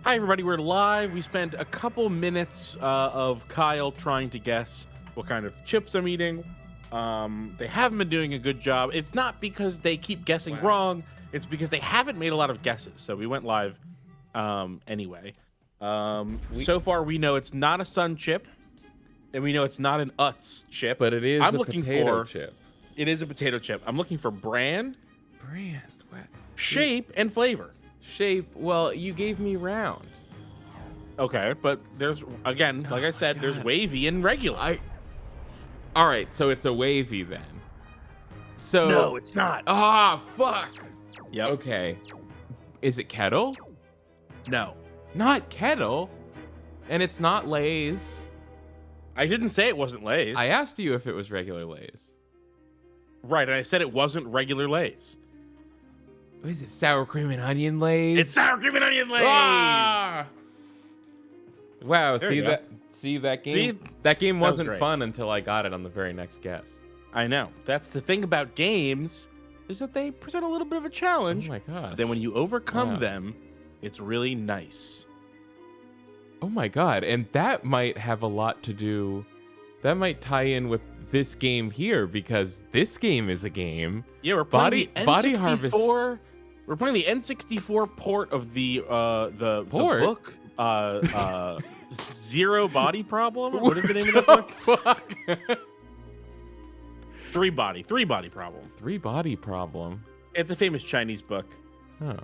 Hi, everybody. We're live. We spent a couple minutes of Kyle trying to guess what kind of chips I'm eating. They haven't been doing a good job. It's not because they keep guessing wrong. It's because they haven't made a lot of guesses. So we went live anyway. So far, we know it's not a Sun chip, and we know it's not an Utz chip. But it is I'm a looking potato for, chip. It is a potato chip. I'm looking for brand, What? shape, and flavor. Shape. Well, you gave me round. Okay, but there's, again, like I said, there's wavy and regular. All right, so it's a wavy then. So No, it's not. Ah, fuck. Yep. Okay. Is it kettle? No. Not kettle. And it's not Lay's. I didn't say it wasn't Lay's. I asked you if it was regular Lay's. Right, and I said it wasn't regular Lay's. What is it? Sour cream and onion Lay's? It's sour cream and onion Lay's! Ah! Wow, There see you go. that game? See? That game That was wasn't great. fun until I got it on the very next guess. I know. That's the thing about games, is that they present a little bit of a challenge. Oh my god. But then when you overcome Wow. them, it's really nice. Oh my god, and that might have a lot to do. That might tie in with this game here because this game is a game. Yeah, we're playing the Body N64. Harvest. We're playing the N64 port of the Port? book. Zero Body Problem. What is the name of that book? Fuck. Three Body Problem. Three body problem. It's a famous Chinese book. Oh.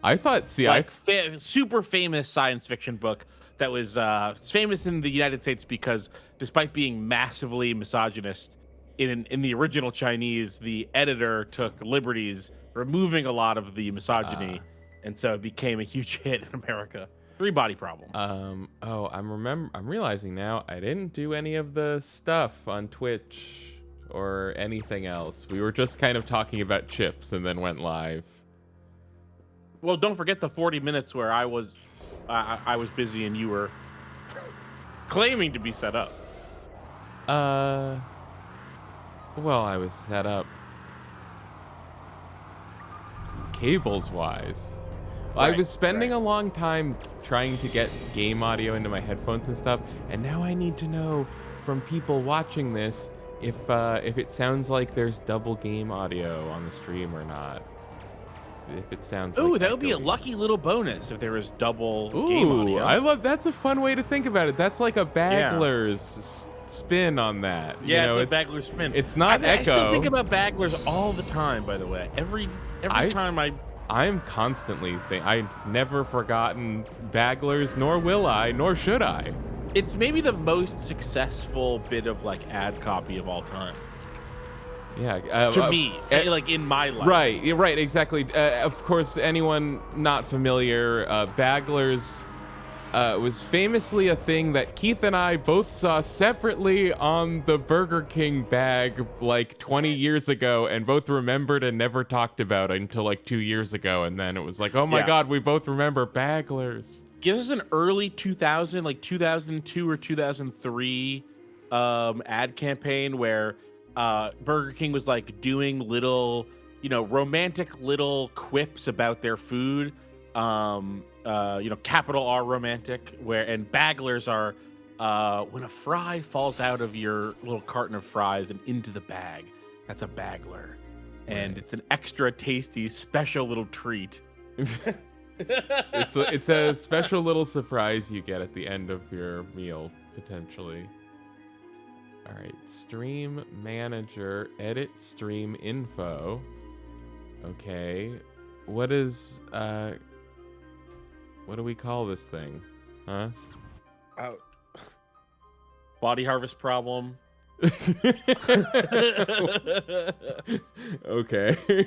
I thought. See, Like super famous science fiction book that was it's famous in the United States because despite being massively misogynist in the original Chinese, the editor took liberties removing a lot of the misogyny, and so it became a huge hit in America. Three Body Problem. Oh, I'm realizing now I didn't do any of the stuff on Twitch or anything else. We were just kind of talking about chips and then went live. Well, don't forget the 40 minutes where I was busy and you were claiming to be set up. Well, I was set up cables wise. I was spending a long time trying to get game audio into my headphones and stuff, and now I need to know from people watching this if it sounds like there's double game audio on the stream or not. If it sounds Ooh, like that would be a echoey. lucky little bonus if there was double game Ooh, audio. I love that's a fun way to think about it. That's like a Bagler's spin on that. Yeah, you know, it's a Bagler spin. It's not I still Echo. think about Baglers all the time, by the way. Every time I'm constantly I've never forgotten Baglers, nor will I, nor should I. It's maybe the most successful bit of like ad copy of all time. Yeah, To me, like in my life. Right, you're right, exactly. Of course, anyone not familiar, Baglers was famously a thing that Keith and I both saw separately on the Burger King bag like 20 years ago, and both remembered and never talked about it until like 2 years ago, and then it was like, oh my god, we both remember Baglers. Yeah, this is an early 2000, like 2002 or 2003 ad campaign where Burger King was like doing little, romantic little quips about their food. Capital R romantic, and Baglers are when a fry falls out of your little carton of fries and into the bag. That's a Bagler. And it's an extra tasty, special little treat. It's a special little surprise you get at the end of your meal, potentially. All right, stream manager, edit stream info. Okay, what do we call this thing? Huh? Body harvest problem. Okay.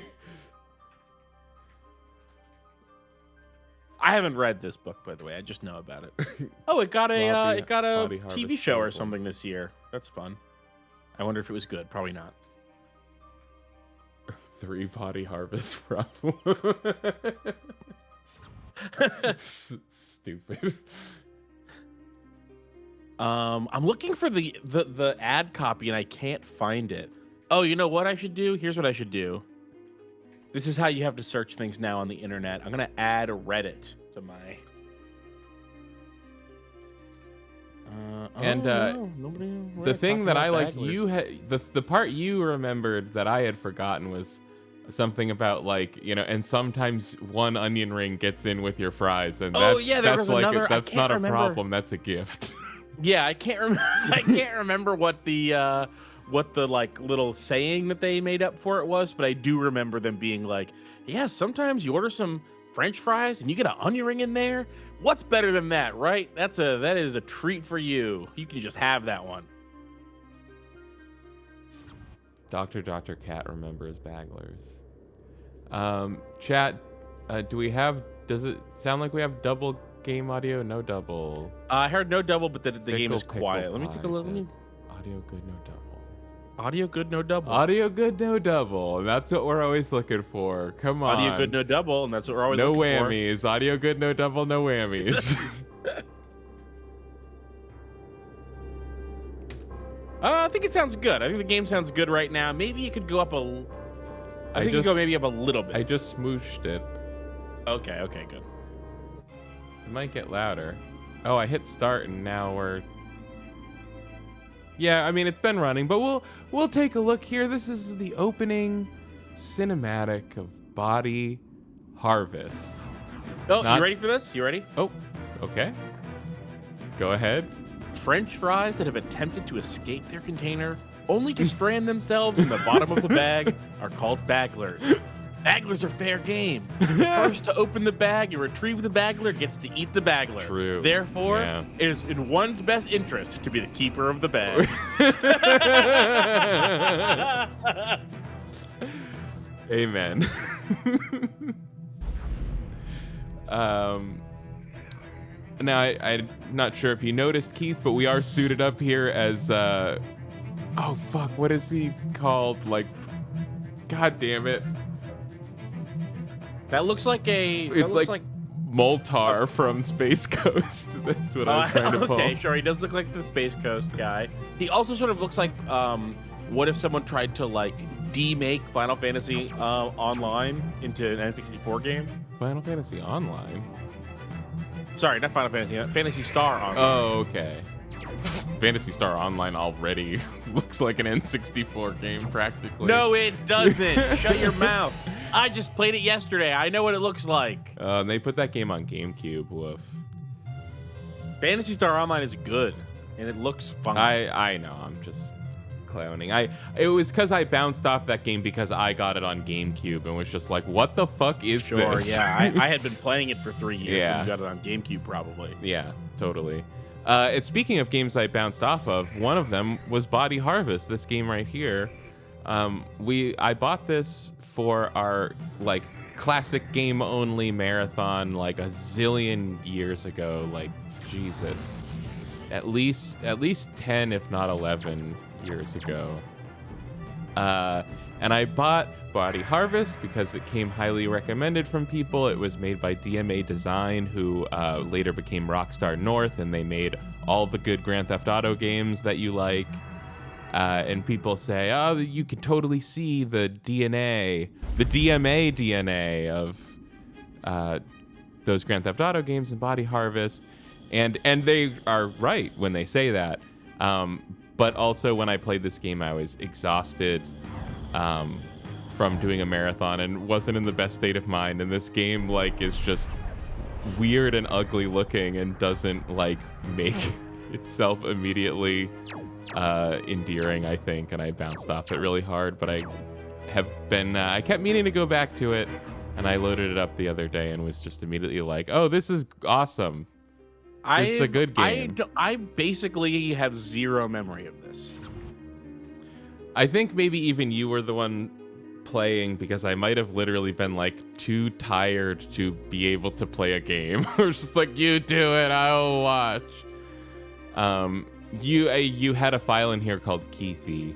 I haven't read this book, by the way. I just know about it. Oh, it got a Body TV harvest show or problem. something this year. That's fun. I wonder if it was good. Probably not. 3 body harvest problem. Stupid. I'm looking for the ad copy and I can't find it. Oh, you know what I should do? Here's what I should do. This is how you have to search things now on the internet. I'm gonna add a Reddit to my And the thing that I liked, the part you remembered that I had forgotten was something about like, and sometimes one onion ring gets in with your fries, and that's like that's not a problem, that's a gift. Yeah, I can't remember. I can't remember what the like little saying that they made up for it was, but I do remember them being like, yeah, sometimes you order some French fries and you get an onion ring in there. What's better than that, right? That is a treat for you. You can just have that one. Dr. Cat remembers Bagglers. Chat, does it sound like we have double game audio? No double. I heard no double, but the game is quiet. Let me take a look. Audio good, no double. Audio good, no double. Audio good, no double. And that's what we're always looking for. Come on. Audio good, no double, and that's what we're always looking for. No whammies. Audio good, no double, no whammies. I think it sounds good. I think the game sounds good right now. Maybe it could go up a... I think it could go maybe up a little bit. I just smooshed it. Okay, good. It might get louder. Oh, I hit start and now we're... Yeah, I mean, it's been running, but we'll take a look here. This is the opening cinematic of Body Harvest. Oh, you ready for this? You ready? Oh, okay. Go ahead. French fries that have attempted to escape their container only to strand themselves in the bottom of the bag are called bagglers. Bagglers are fair game. The first to open the bag and retrieve the baggler gets to eat the baggler. True. Therefore, it is in one's best interest to be the keeper of the bag. Amen. Now, I'm not sure if you noticed, Keith, but we are suited up here as, oh, fuck, what is he called? Like, God damn it. That looks like It's like Moltar from Space Coast. That's what I was trying to pull. Okay, sure, he does look like the Space Coast guy. He also sort of looks like, what if someone tried to, like, demake Final Fantasy Online into an N64 game? Final Fantasy Online? Sorry, not Final Fantasy. Phantasy Star Online. Oh, okay. Phantasy Star Online already looks like an N64 game, practically. No, it doesn't. Shut your mouth. I just played it yesterday. I know what it looks like. They put that game on GameCube. Woof. Phantasy Star Online is good, and it looks fun. I know. I'm just clowning. It was because I bounced off that game because I got it on GameCube and was just like, what the fuck is this? Sure, yeah. I had been playing it for 3 years. Yeah. And you got it on GameCube, probably. Yeah, totally. And speaking of games I bounced off of, one of them was Body Harvest, this game right here. I bought this for our like classic game only marathon like a zillion years ago, like Jesus. At least 10 if not 11 years ago. And I bought Body Harvest because it came highly recommended from people. It was made by DMA Design, who later became Rockstar North, and they made all the good Grand Theft Auto games that you like. And people say, oh, you can totally see the DNA, the DMA DNA of those Grand Theft Auto games in Body Harvest. And they are right when they say that. But also when I played this game, I was exhausted from doing a marathon and wasn't in the best state of mind. And this game like is just weird and ugly looking and doesn't like make itself immediately endearing, I think. And I bounced off it really hard, but I kept meaning to go back to it, and I loaded it up the other day and was just immediately like, oh, this is awesome. This is a good game. I basically have zero memory of this. I think maybe even you were the one playing, because I might have literally been like too tired to be able to play a game. I was just like, you do it, I'll watch. You had a file in here called Keithy,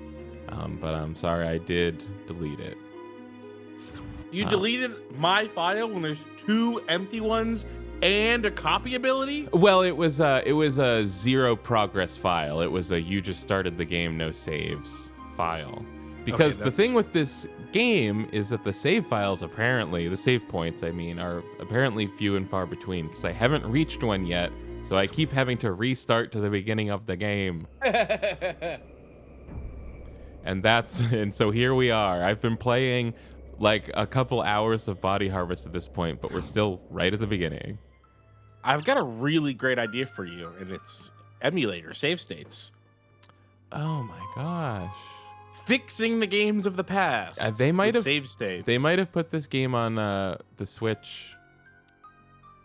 but I'm sorry, I did delete it. You deleted my file when there's 2 empty ones and a copy ability? Well, it was a 0 progress file. It was a you just started the game, no saves file. Because the thing with this game is that the save files the save points, I mean, are apparently few and far between, because I haven't reached one yet So I keep having to restart to the beginning of the game. And so here we are. I've been playing like a couple hours of Body Harvest at this point, but we're still right at the beginning. I've got a really great idea for you, and it's emulator save states. Oh my gosh. Fixing the games of the past. They might have save states. They might have put this game on the Switch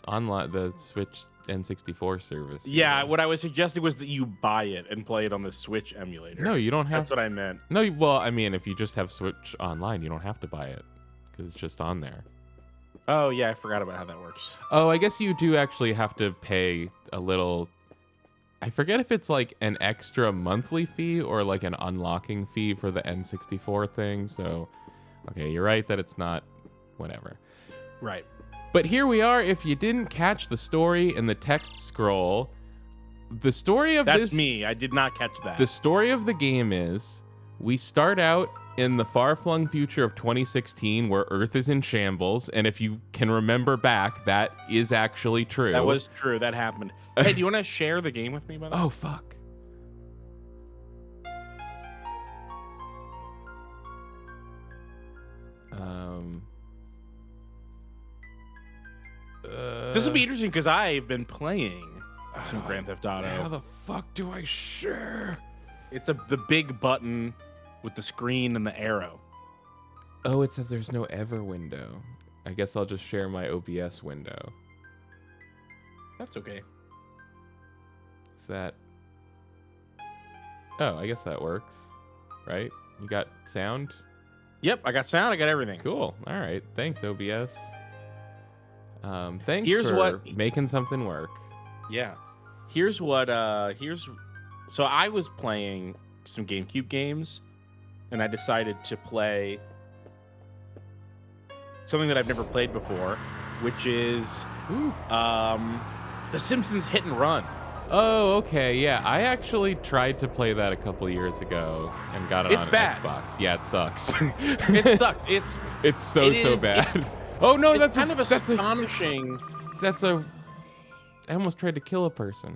online, the Switch N64 service. Yeah, what I was suggesting was that you buy it and play it on the Switch emulator. No, you don't have. That's what I meant. No, well, I mean, if you just have Switch online, you don't have to buy it because it's just on there. Oh yeah, I forgot about how that works. Oh, I guess you do actually have to pay a little. I forget if it's like an extra monthly fee or like an unlocking fee for the N64 thing. So, okay, you're right that it's not whatever. Right. But here we are. If you didn't catch the story in the text scroll, the story of That's me. I did not catch that. The story of the game is we start out in the far-flung future of 2016 where Earth is in shambles. And if you can remember back, that is actually true. That was true. That happened. Hey, do you want to share the game with me, by the way? Oh, fuck. This will be interesting because I've been playing some Grand Theft Auto. How the fuck do I share? It's the big button with the screen and the arrow. Oh, it says there's no ever window. I guess I'll just share my OBS window. That's okay. Is that... Oh, I guess that works. Right? You got sound? Yep, I got sound. I got everything. Cool. All right. Thanks, OBS. Thanks Here's for what... making something work. Yeah. So I was playing some GameCube games, and I decided to play something that I've never played before, which is The Simpsons Hit and Run. Oh, okay. Yeah, I actually tried to play that a couple years ago and got it on Xbox. Yeah, it sucks. It sucks. It's so bad. Oh no, that's kind of astonishing. I almost tried to kill a person.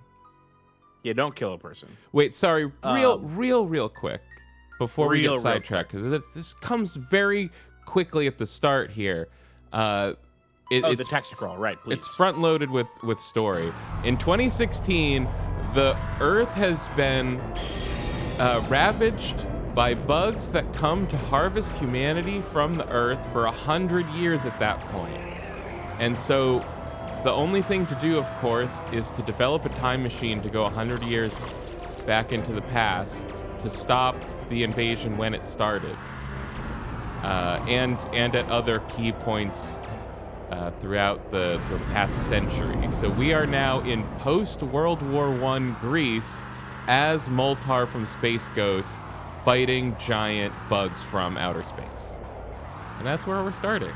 Yeah, don't kill a person. Wait, sorry. Real quick before we get sidetracked, because this comes very quickly at the start here. It's the text scroll, right? Please. It's front loaded with story. In 2016, the Earth has been ravaged by bugs that come to harvest humanity from the Earth for 100 years at that point. And so the only thing to do, of course, is to develop a time machine to go 100 years back into the past to stop the invasion when it started. And at other key points throughout the past century. So we are now in post-World War I Greece as Moltar from Space Ghost fighting giant bugs from outer space. And that's where we're starting.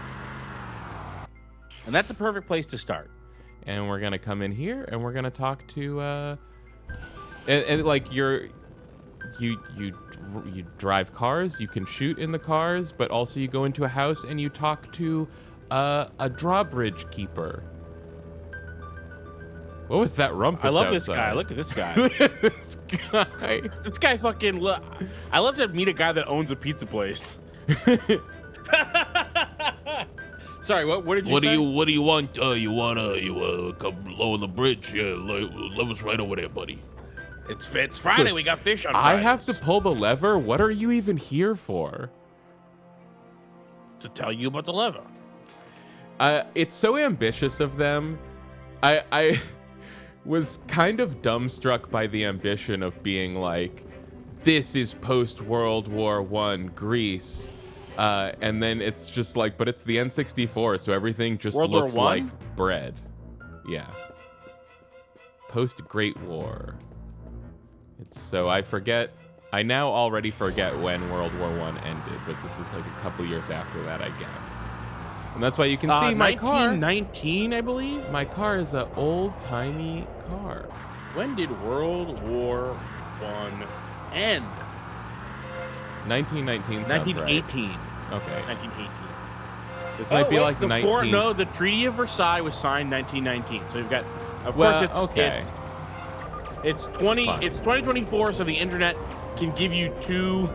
And that's a perfect place to start. And we're going to come in here and we're going to talk to... and like you drive cars, you can shoot in the cars, but also you go into a house and you talk to a drawbridge keeper. What was that rumpus I love outside? this guy. Look at this guy. This guy. This guy fucking... I love to meet a guy that owns a pizza place. Sorry, what did you say? What do you want? You wanna come lower the bridge? Yeah, live us right over there, buddy. It's Friday. We got fish on Fridays. I have to pull the lever? What are you even here for? To tell you about the lever. It's so ambitious of them. I was kind of dumbstruck by the ambition of being like, this is post-World War I Greece. And then it's just like, but it's the N64, so everything just looks like bread. Yeah. Post-Great War. I now already forget when World War I ended, but this is like a couple years after that, I guess. And that's why you can see my car. 1919, I believe? My car is an old-timey car. When did World War I end? 1919 sounds 1918. Right. Okay. 1918. This might be like 19... No, the Treaty of Versailles was signed 1919. So you've got... Of course, it's It's fun. 2024, so the internet can give you two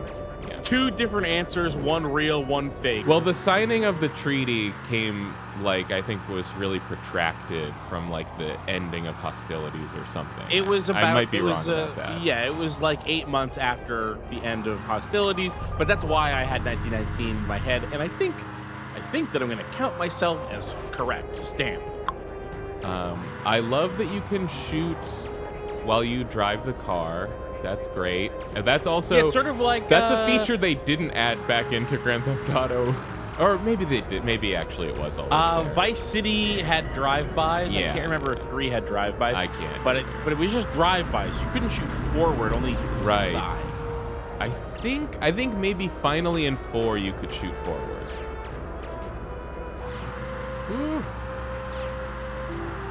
different answers, one real, one fake. Well, the signing of the treaty came, like, I think was really protracted from, like, the ending of hostilities or something. It was about. I might be it wrong was, about that. Yeah, it was like 8 months after the end of hostilities, but that's why I had 1919 in my head, and I think that I'm going to count myself as correct. Stamp. I love that you can shoot while you drive the car. That's great. And that's also... Yeah, it's sort of like... That's a feature they didn't add back into Grand Theft Auto. Or maybe they did. Maybe actually it was always there. Vice City had drive-bys. Yeah. I can't remember if 3 had drive-bys. I can't. But it was just drive-bys. You couldn't shoot forward, only to the side. I think maybe finally in 4 you could shoot forward. Ooh.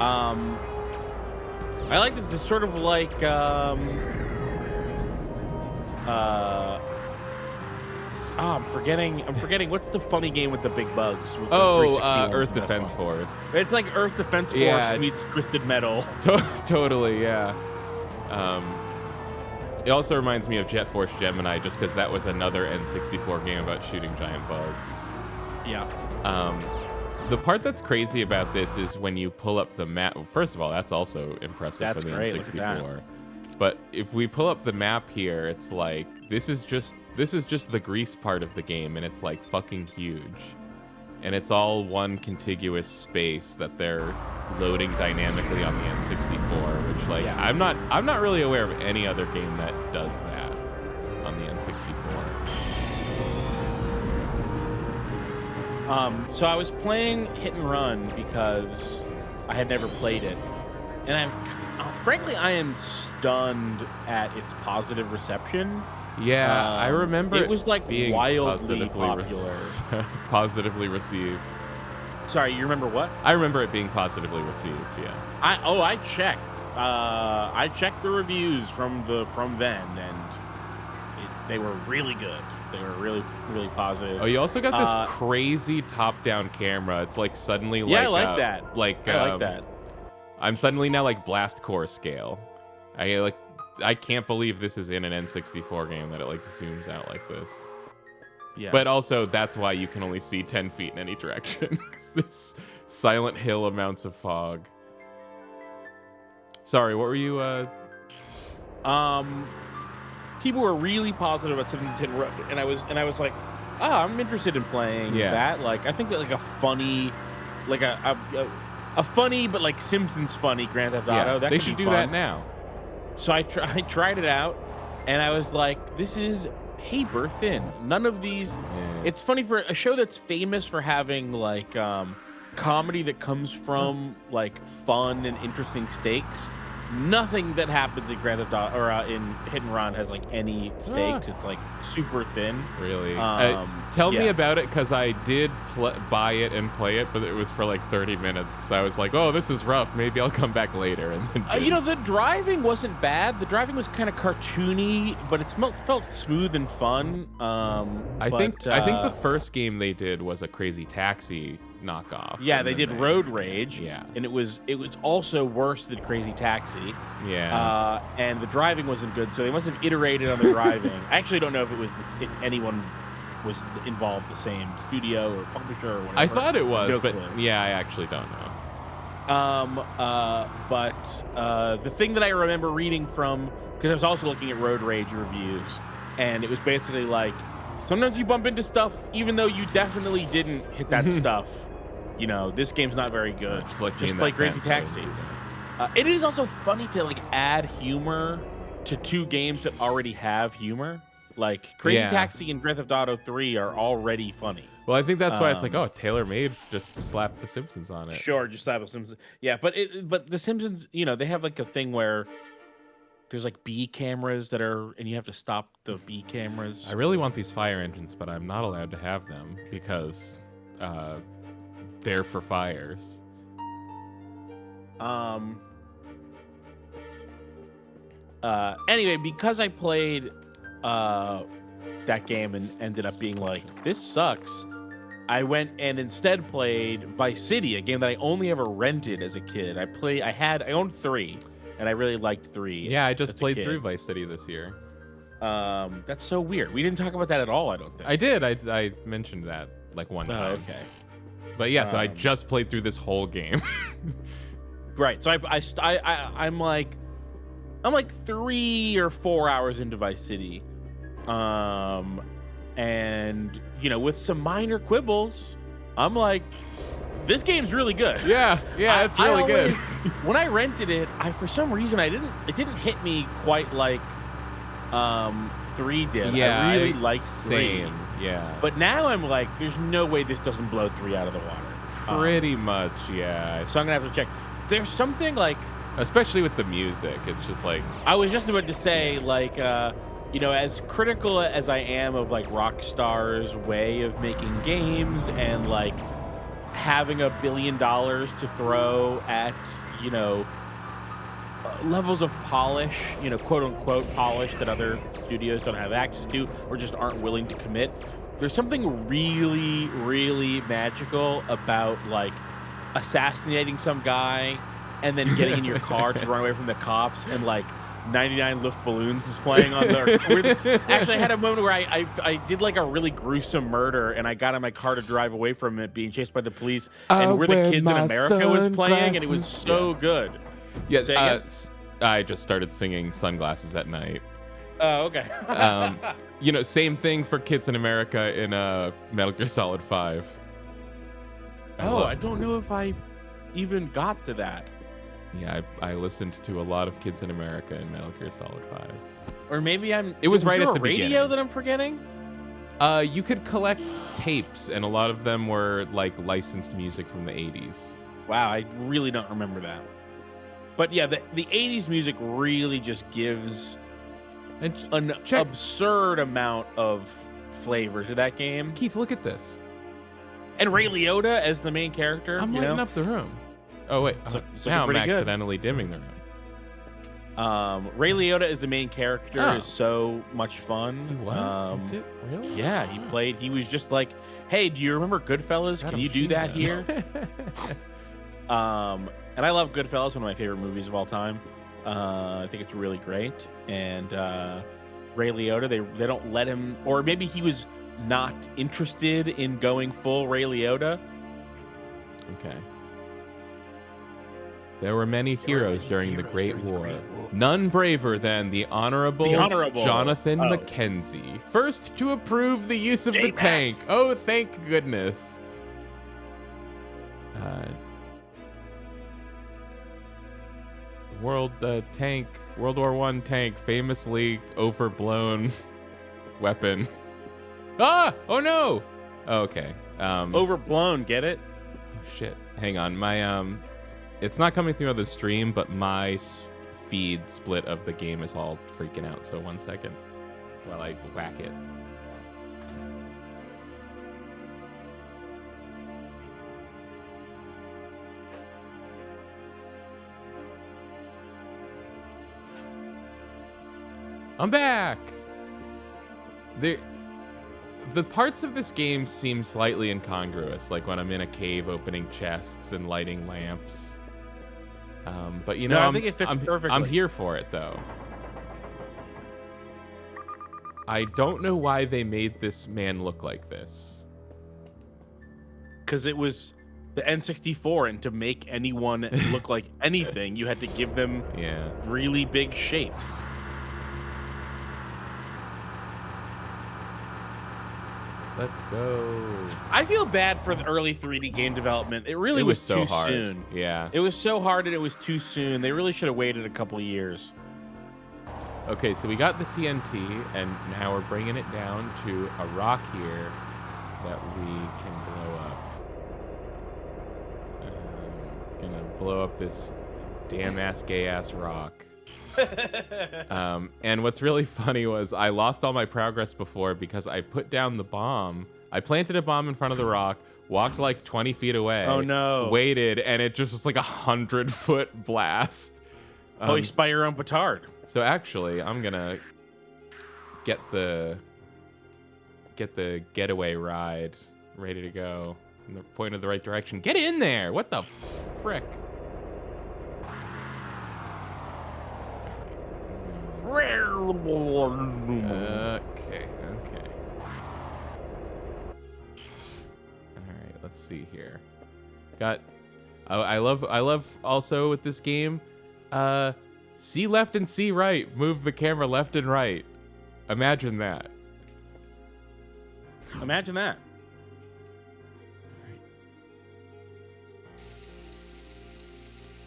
I like that it's sort of like I'm forgetting what's the funny game with the big bugs? With the 360 Earth ones? Defense Force. It's like Earth Defense Force Yeah. meets Twisted Metal. Totally, yeah. It also reminds me of Jet Force Gemini, just because that was another N64 game about shooting giant bugs. Yeah. The part that's crazy about this is when you pull up the map. First of all, that's also impressive That's for the great. Look at N64. But if we pull up the map here, it's like this is just the Greece part of the game, and it's like fucking huge. And it's all one contiguous space that they're loading dynamically on the N64, which like Yeah. I'm not really aware of any other game that does that on the N64. So I was playing Hit and Run because I had never played it, and frankly I am stunned at its positive reception. Yeah, I remember it was like being wildly popular. positively received. Sorry, you remember what? I remember it being positively received. Yeah. I checked. I checked the reviews from then, and they were really good. They were really, really positive. Oh, you also got this crazy top-down camera. It's like suddenly like I like that. Like I like that. I'm suddenly now like blast core scale. I can't believe this is in an N64 game that it like zooms out like this. Yeah. But also that's why you can only see 10 feet in any direction. This Silent Hill amounts of fog. Sorry, what were you people were really positive about 17 Hit and Run, and I was like, I'm interested in playing that. Like, I think that like a funny, like a funny but like Simpsons funny Grand Theft Auto. That they could should be do fun. that now. So I tried it out, and I was like, this is paper thin. None of these. Yeah. It's funny for a show that's famous for having like comedy that comes from like fun and interesting stakes. Nothing that happens in Grand Theft Auto or in Hit and Run has like any stakes. It's like super thin. Really? Tell me about it, because I did buy it and play it, but it was for like 30 minutes because I was like, oh, this is rough. Maybe I'll come back later. And then the driving wasn't bad. The driving was kind of cartoony, but it felt smooth and fun. I think the first game they did was a Crazy Taxi knockoff. Yeah, they did Road Rage. Yeah. And it was also worse than Crazy Taxi. Yeah. And the driving wasn't good, so they must have iterated on the driving. I actually don't know if it was if anyone was involved, the same studio or publisher or whatever. I thought it was, No but clue. yeah, I actually don't know. But the thing that I remember reading from, because I was also looking at Road Rage reviews, and it was basically like, sometimes you bump into stuff even though you definitely didn't hit that stuff. You know, this game's not very good. Just play Crazy Taxi. It is also funny to like add humor to two games that already have humor. Like Crazy Taxi and Grand Theft Auto 3 are already funny. Well, I think that's why it's like, oh, tailor-made, just slap The Simpsons on it. Sure, just slap The Simpsons. Yeah, but The Simpsons, you know, they have like a thing where there's like B cameras and you have to stop the B cameras. I really want these fire engines, but I'm not allowed to have them because they're for fires. Anyway, because I played that game and ended up being like, this sucks, I went and instead played Vice City, a game that I only ever rented as a kid. I owned 3. and I really liked 3. Yeah, I just as a played kid. through Vice City this year. That's so weird. We didn't talk about that at all, I don't think. I did. I mentioned that like one Oh, time. okay. But yeah, so I just played through this whole game. Right. So I'm like 3 or 4 hours into Vice City. And with some minor quibbles, I'm like, this game's really good. Yeah, it's really good. When I rented it, for some reason it didn't hit me quite like 3 did. Yeah, I really liked 3. same. Yeah. But now I'm like, there's no way this doesn't blow 3 out of the water. Pretty much, yeah. So I'm gonna have to check. There's something like, especially with the music, it's just like, I was just about to say, like, as critical as I am of like Rockstar's way of making games and like having $1 billion to throw at, levels of polish, quote unquote polish that other studios don't have access to or just aren't willing to commit. There's something really, really magical about like assassinating some guy and then getting in your car to run away from the cops and like 99 Luft Balloons is playing on the. Actually, I had a moment where I did like a really gruesome murder and I got in my car to drive away from it being chased by the police and Where the Kids in America was playing and it was so good. Yes, I just started singing Sunglasses at Night. Oh, okay. Same thing for Kids in America in Metal Gear Solid 5. I don't know if I even got to that. Yeah, I listened to a lot of Kids in America in Metal Gear Solid 5. Or maybe It was right there at the a radio beginning. that I'm forgetting? You could collect tapes, and a lot of them were like licensed music from the 80s. Wow, I really don't remember that. But yeah, the 80s music really just gives an absurd amount of flavor to that game. Keith, look at this. And Ray Liotta as the main character. I'm lighting up the room. Oh, wait. Now I'm accidentally dimming the room. Ray Liotta as the main character is so much fun. He was? He did? Really? Yeah, he played. He was just like, hey, do you remember Goodfellas? Can you do that here? And I love Goodfellas, one of my favorite movies of all time. I think it's really great. And Ray Liotta, they don't let him, or maybe he was not interested in going full Ray Liotta. Okay. There were many heroes during the Great War. None braver than the Honorable Jonathan Mackenzie. First to approve the use of the tank. Oh, thank goodness. World War I tank, famously overblown weapon. Ah! Oh no! Oh, okay. Overblown, get it? Oh shit. Hang on. My it's not coming through on the stream, but my feed split of the game is all freaking out. So 1 second while I whack it. I'm back. The parts of this game seem slightly incongruous, like when I'm in a cave opening chests and lighting lamps. But I think it fits perfectly. I'm here for it though. I don't know why they made this man look like this. Because it was the N64, and to make anyone look like anything, you had to give them really big shapes. Let's go. I feel bad for the early 3D game development. It really was so too hard. soon. Yeah. It was so hard and it was too soon. They really should have waited a couple years. Okay, so we got the TNT, and now we're bringing it down to a rock here that we can blow up. Gonna blow up this damn-ass, gay-ass rock. And what's really funny was I lost all my progress before because I put down the bomb. I planted a bomb in front of the rock, walked like 20 feet away. Oh no! Waited, and it just was like 100-foot blast. You spy your own petard. So actually, I'm gonna get the getaway ride ready to go. And they're pointed the right direction. Get in there! What the frick? Okay. All right, let's see here. Got. I love also with this game. C left and C right. Move the camera left and right. Imagine that. Imagine that.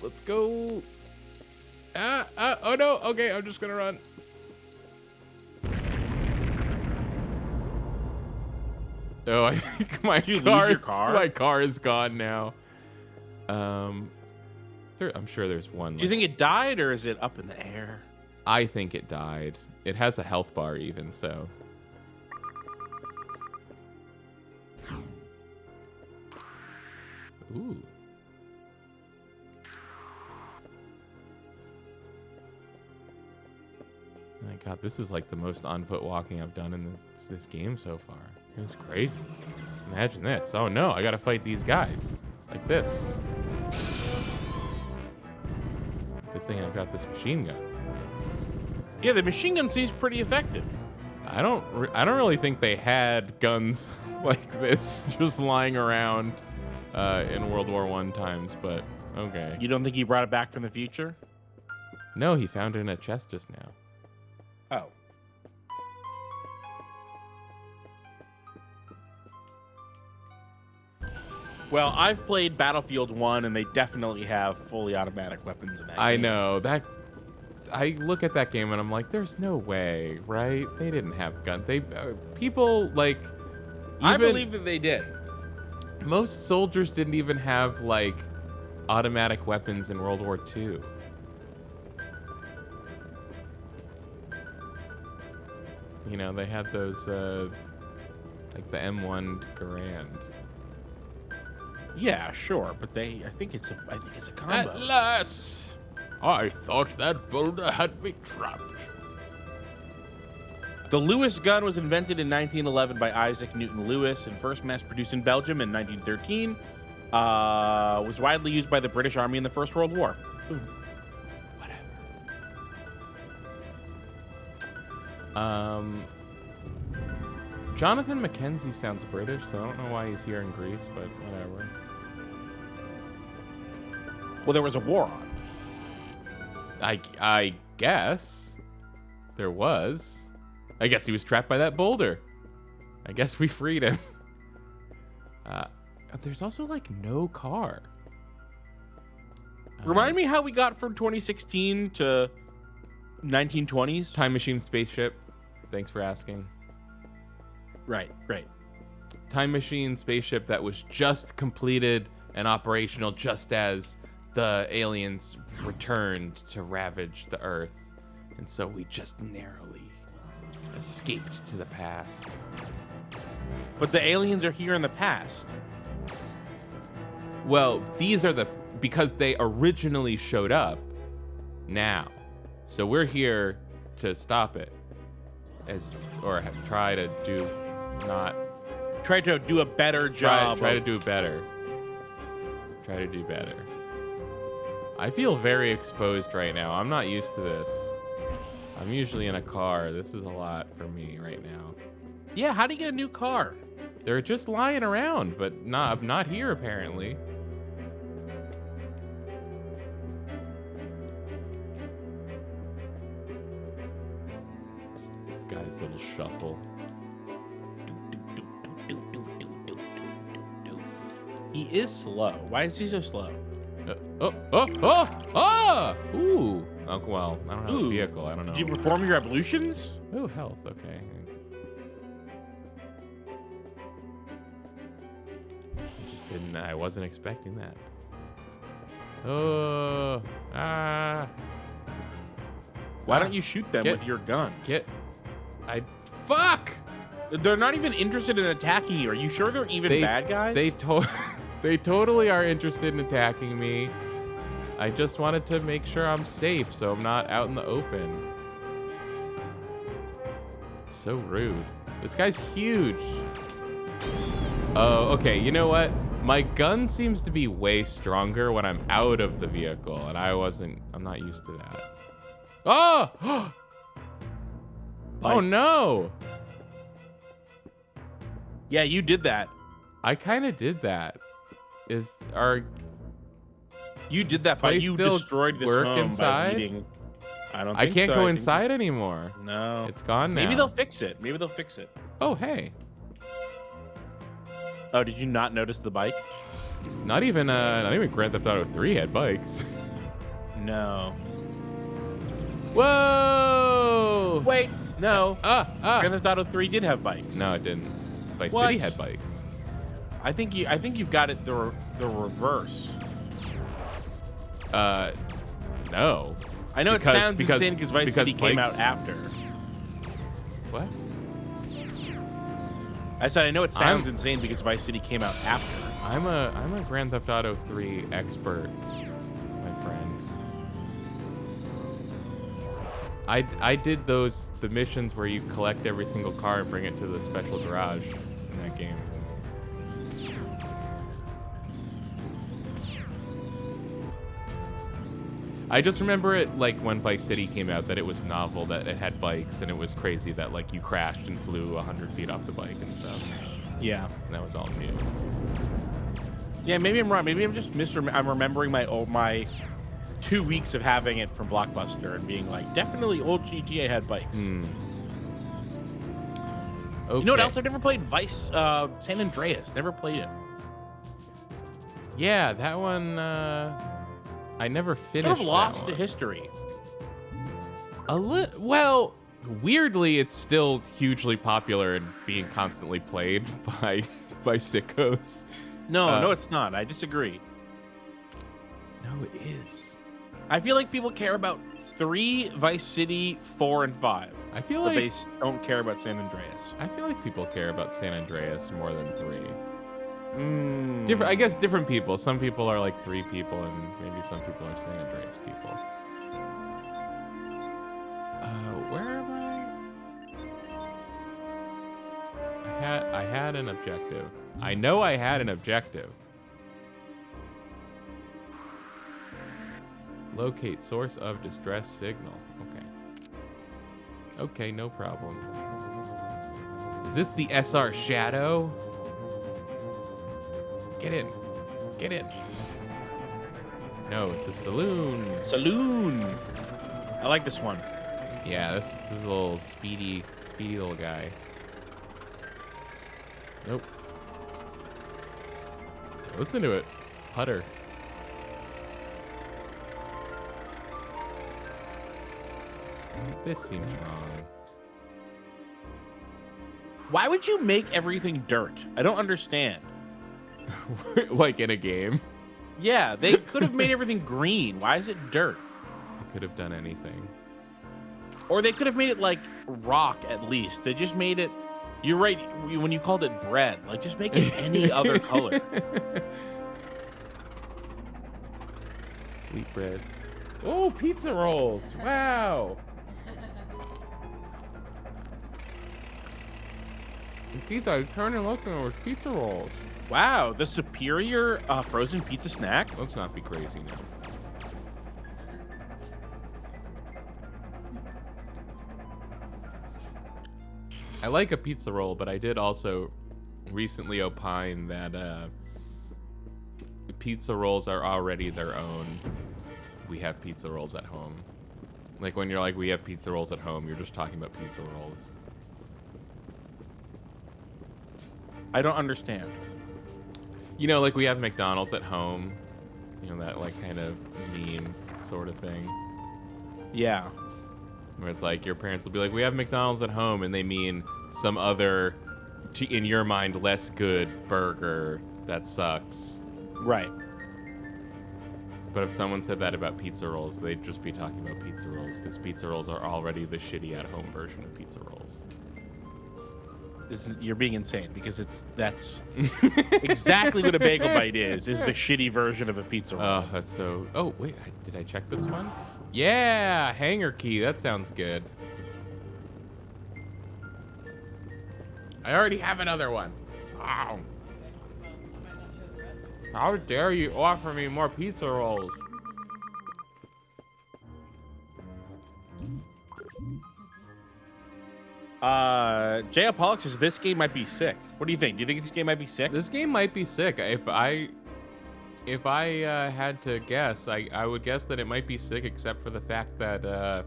Let's go. Oh no. Okay, I'm just gonna run. Oh, I think my car is gone now. I'm sure there's one. Do you think it died or is it up in the air? I think it died. It has a health bar even, so. Ooh. My God, this is like the most on foot walking I've done in this game so far. It's crazy. Imagine this. Oh no, I gotta fight these guys. Like this. Good thing I've got this machine gun. Yeah, the machine gun seems pretty effective. I don't really think they had guns like this just lying around in World War I times, but okay. You don't think he brought it back from the future? No, he found it in a chest just now. Oh. Well, I've played Battlefield 1, and they definitely have fully automatic weapons in that game. I know. I look at that game, and I'm like, there's no way, right? They didn't have guns. People, like... I believe that they did. Most soldiers didn't even have, like, automatic weapons in World War II. You know, they had those, like the M1 Garand. Yeah, sure, but I think it's a combo. At last! I thought that boulder had me trapped. The Lewis gun was invented in 1911 by Isaac Newton Lewis and first mass-produced in Belgium in 1913. Was widely used by the British Army in the First World War. Boom. Jonathan Mackenzie sounds British, so I don't know why he's here in Greece, but whatever. Well, there was a war on. I guess there was. I guess he was trapped by that boulder. I guess we freed him. There's also like no car. Remind me how we got from 2016 to 1920s? Time machine spaceship. Thanks for asking. Right. Time machine spaceship that was just completed and operational just as the aliens returned to ravage the Earth. And so we just narrowly escaped to the past. But the aliens are here in the past. Well, these are because they originally showed up now. So we're here to stop it. Try to do a better job. Try to do better. Try to do better. I feel very exposed right now. I'm not used to this. I'm usually in a car. This is a lot for me right now. Yeah, how do you get a new car? They're just lying around, but not here apparently. Guy's little shuffle. He is slow. Why is he so slow? Ooh. Oh, well, I don't have a vehicle. I don't know. Did you perform your ablutions? Oh, health. Okay. I wasn't expecting that. Why don't you shoot them with your gun? Fuck! They're not even interested in attacking you. Are you sure they're even bad guys? They totally are interested in attacking me. I just wanted to make sure I'm safe so I'm not out in the open. So rude. This guy's huge. Oh, okay. You know what? My gun seems to be way stronger when I'm out of the vehicle, and I'm not used to that. Oh! bike. Oh no! Yeah, you did that. I kind of did that. You did that by place you still destroyed this work home inside? by eating. I don't. I Think can't so. go I think inside anymore. No, It's gone now. Maybe they'll fix it. Maybe they'll fix it. Oh hey. Oh, did you not notice the bike? Not even Grand Theft Auto 3 had bikes. No. Whoa! Wait, no. Ah! Grand Theft Auto 3 did have bikes. No, it didn't. Vice What? City had bikes. I think you've got it the reverse. No. I know it sounds insane because Vice City came out bikes- after. What? I said I know it sounds insane because Vice City came out after. I'm a Grand Theft Auto 3 expert, my friend. I did the missions where you collect every single car and bring it to the special garage in that game. I just remember it like when Vice City came out that it was novel, that it had bikes, and it was crazy that like you crashed and flew 100 feet off the bike and stuff. Yeah. And that was all new. Yeah, maybe I'm wrong. Maybe I'm just I'm remembering my 2 weeks of having it from Blockbuster and being like, definitely old GTA had bikes. Okay. You know what else? I've never played Vice San Andreas. Never played it. Yeah, that one. I never finished. Sort of lost that to one. history. Well, weirdly, it's still hugely popular and being constantly played by sickos. No, it's not. I disagree. No, it is. I feel like people care about 3, Vice City, 4, and 5. I feel but like they don't care about San Andreas. I feel like people care about San Andreas more than 3. Mm. I guess different people. Some people are like 3 people, and maybe some people are San Andreas people. Where am I? I had an objective. I know I had an objective. Locate source of distress signal. Okay. Okay, no problem. Is this the SR Shadow? Get in. Get in. No, it's a saloon. Saloon. I like this one. Yeah, this is a little speedy little guy. Nope. Listen to it. Putter. This seems wrong. Why would you make everything dirt? I don't understand. Like in a game. Yeah, they could have made everything green. Why is it dirt? I could have done anything. Or they could have made it like rock at least. They just made it. You're right. When you called it bread, like just make it any other color. Wheat bread. Oh, pizza rolls. Wow. Keith, I turned and looked and there was pizza rolls. Wow, the superior frozen pizza snack. Let's not be crazy now. I like a pizza roll, but I did also recently opine that pizza rolls are already their own. We have pizza rolls at home. Like when you're like, we have pizza rolls at home, you're just talking about pizza rolls. I don't understand. You know, like we have McDonald's at home. You know, that like kind of meme sort of thing. Yeah. Where it's like your parents will be like, we have McDonald's at home, and they mean some other, in your mind, less good burger that sucks. Right. But if someone said that about pizza rolls, they'd just be talking about pizza rolls, because pizza rolls are already the shitty at-home version of pizza rolls. You're being insane because that's exactly what a bagel bite is the shitty version of a pizza roll. Oh, that's so... Oh, wait, did I check this one? Yeah, hanger key. That sounds good. I already have another one. Ow. How dare you offer me more pizza rolls? J. Apollo says this game might be sick. What do you think? Do you think this game might be sick? This game might be sick. If I had to guess, I would guess that it might be sick, except for the fact that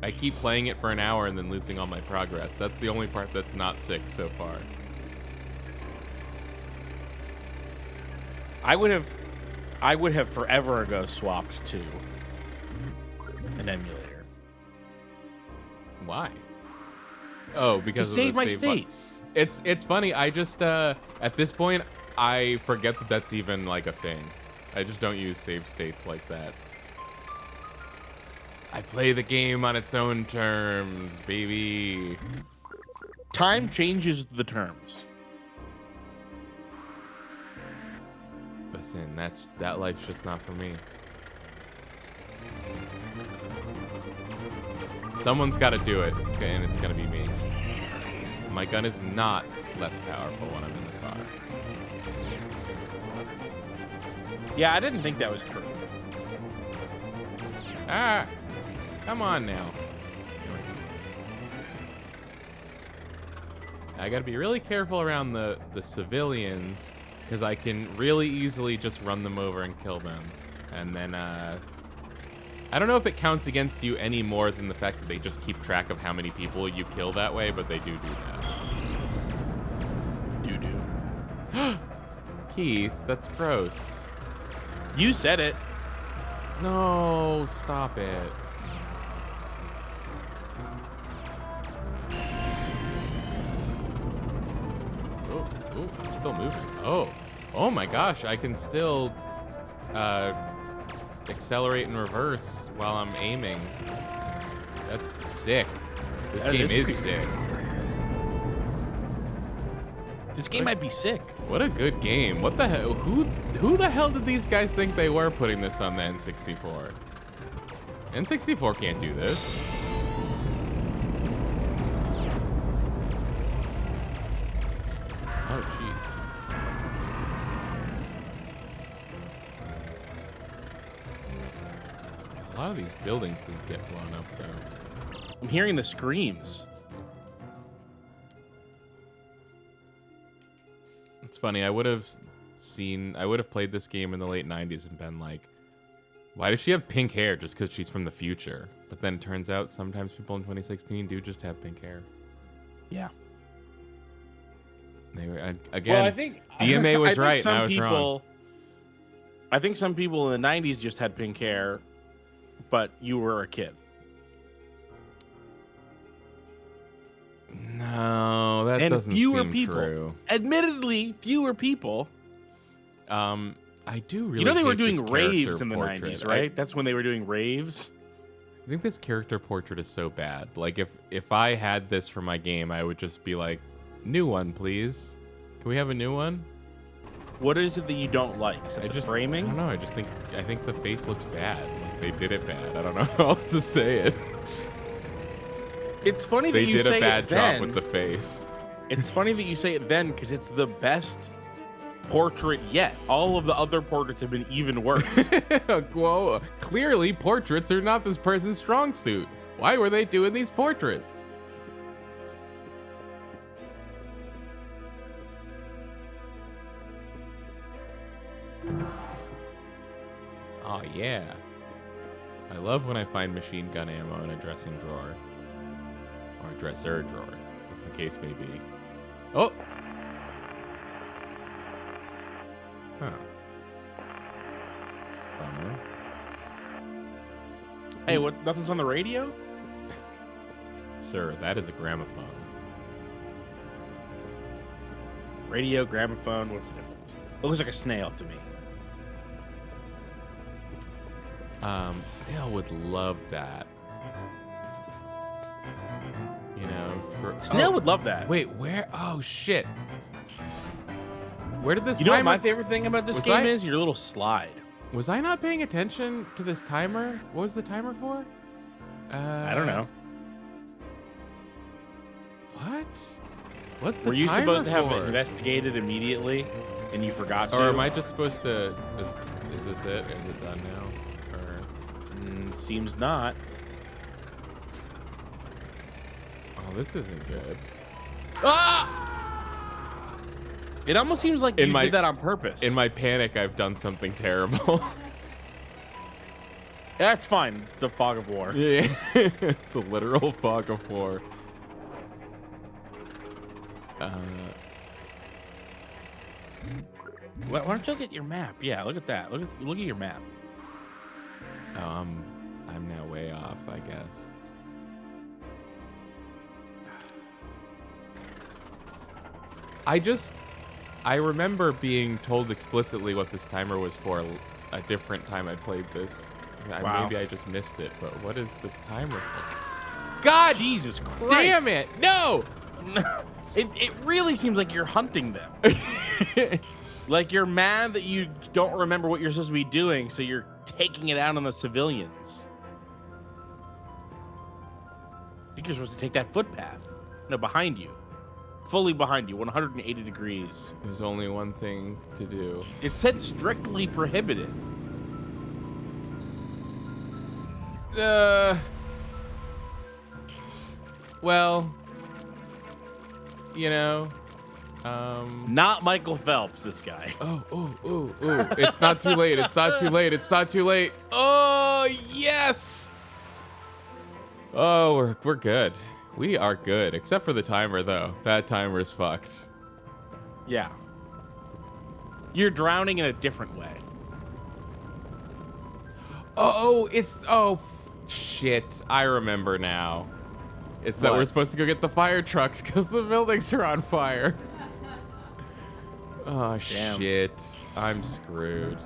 I keep playing it for an hour and then losing all my progress. That's the only part that's not sick so far. I would have forever ago swapped to an emulator. Why? Oh, because to of save the my state. It's funny. I just at this point I forget that that's even like a thing. I just don't use save states like that. I play the game on its own terms, baby. Time changes the terms. Listen, that life's just not for me. Someone's got to do it, and it's gonna be me. My gun is not less powerful when I'm in the car. Yeah, I didn't think that was true. Ah, come on now. I gotta be really careful around the civilians, because I can really easily just run them over and kill them. And then, I don't know if it counts against you any more than the fact that they just keep track of how many people you kill that way, but they do that. Do. Keith, that's gross. You said it. No, stop it. Oh, I'm still moving. Oh my gosh, I can still accelerate and reverse while I'm aiming. That's sick. This game is sick. This game might be sick. What a good game. What the hell? Who the hell did these guys think they were putting this on the N64? N64 can't do this. Oh, jeez. A lot of these buildings didn't get blown up, though. I'm hearing the screams. It's funny, I would have played this game in the late 90s and been like, why does she have pink hair just because she's from the future? But then it turns out sometimes people in 2016 do just have pink hair. Yeah. They were, again, well, I think DMA was I right think and I was wrong. I think some people in the 90s just had pink hair, but you were a kid. No, that doesn't seem true. Admittedly, fewer people. I do really. You know they were hate doing this raves character in the portrait. 90s, right? That's when they were doing raves. I think this character portrait is so bad. Like if I had this for my game, I would just be like, new one, please. Can we have a new one? What is it that you don't like? Is it the framing? I don't know. I think the face looks bad. Like they did it bad. I don't know how else to say it. It's funny that they you did say a bad it job then. with the face. It's funny that you say it then because it's the best portrait yet. All of the other portraits have been even worse. Whoa, clearly portraits are not this person's strong suit. Why were they doing these portraits? Oh yeah. I love when I find machine gun ammo in a dressing drawer. Or a dresser drawer, as the case may be. Oh! Huh. Bummer. Hey, what? Nothing's on the radio? Sir, that is a gramophone. Radio, gramophone, what's the difference? It looks like a snail to me. Snail would love that. You know, Snail would love that. Wait, where? Oh shit! Where did this? You know what timer... my favorite thing about this game is? Your little slide. Was I not paying attention to this timer? What was the timer for? I don't know. What? What's the Were you timer supposed to have for? investigated immediately, and you forgot to? Or am I just supposed to? Is this it? Is it done now? Or seems not. oh Oh, this isn't good. Ah! It almost seems like you did that on purpose. In my panic, I've done something terrible. That's fine. It's the fog of war. Yeah, the literal fog of war. Why don't you look at your map? Yeah, look at that. Look at your map. I'm now way off, I guess. I remember being told explicitly what this timer was for a different time I played this. Wow. Maybe I just missed it, but what is the timer for? God! Jesus Christ! Damn it! No! It really seems like you're hunting them. Like you're mad that you don't remember what you're supposed to be doing, so you're taking it out on the civilians. I think you're supposed to take that footpath. No, behind you. Fully behind you, 180 degrees. There's only one thing to do. It said strictly prohibited. Well, you know, Not Michael Phelps, this guy. Oh. It's not too late. It's not too late. It's not too late. Oh, yes. Oh, we're good. We are good, except for the timer, though. That timer is fucked. Yeah. You're drowning in a different way. Shit. I remember now. It's that What? we're supposed to go get the fire trucks because the buildings are on fire. Oh, Damn. shit. I'm screwed.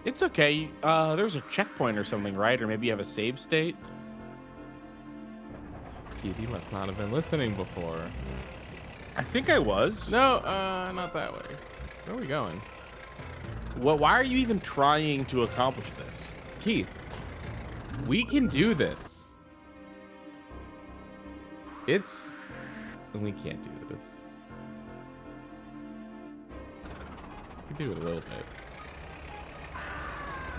It's okay. There's a checkpoint or something, right? Or maybe you have a save state. Keith, you must not have been listening before. I think I was. No, not that way. Where are we going? Well, why are you even trying to accomplish this? Keith, we can do this. We can't do this. We can do it a little bit.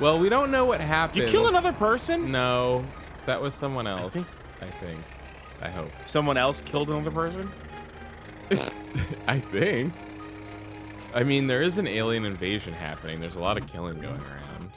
Well, we don't know what happened. Did you kill another person? No, that was someone else. I think. I hope. Someone else killed another person? I think. I mean, there is an alien invasion happening. There's a lot of killing going around.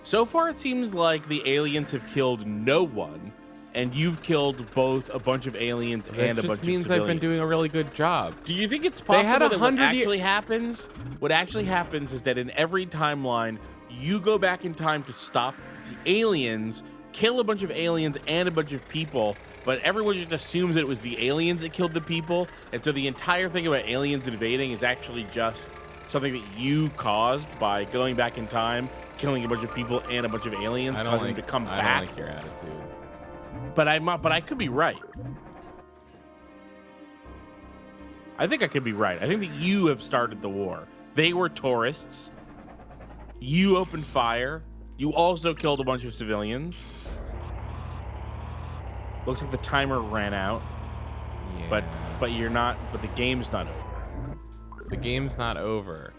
So far, it seems like the aliens have killed no one, and you've killed both a bunch of aliens and a bunch of civilians. That just means I've been doing a really good job. Do you think it's possible had that what 100 actually happens? What actually happens is that in every timeline, you go back in time to stop the aliens, kill a bunch of aliens and a bunch of people, but everyone just assumes that it was the aliens that killed the people, and so the entire thing about aliens invading is actually just something that you caused by going back in time, killing a bunch of people and a bunch of aliens, causing them to come back. I don't like your attitude. But I could be right. I think I could be right. I think that you have started the war. They were tourists. You opened fire. You also killed a bunch of civilians. Looks like the timer ran out. Yeah. But you're not. But the game's not over. The game's not over.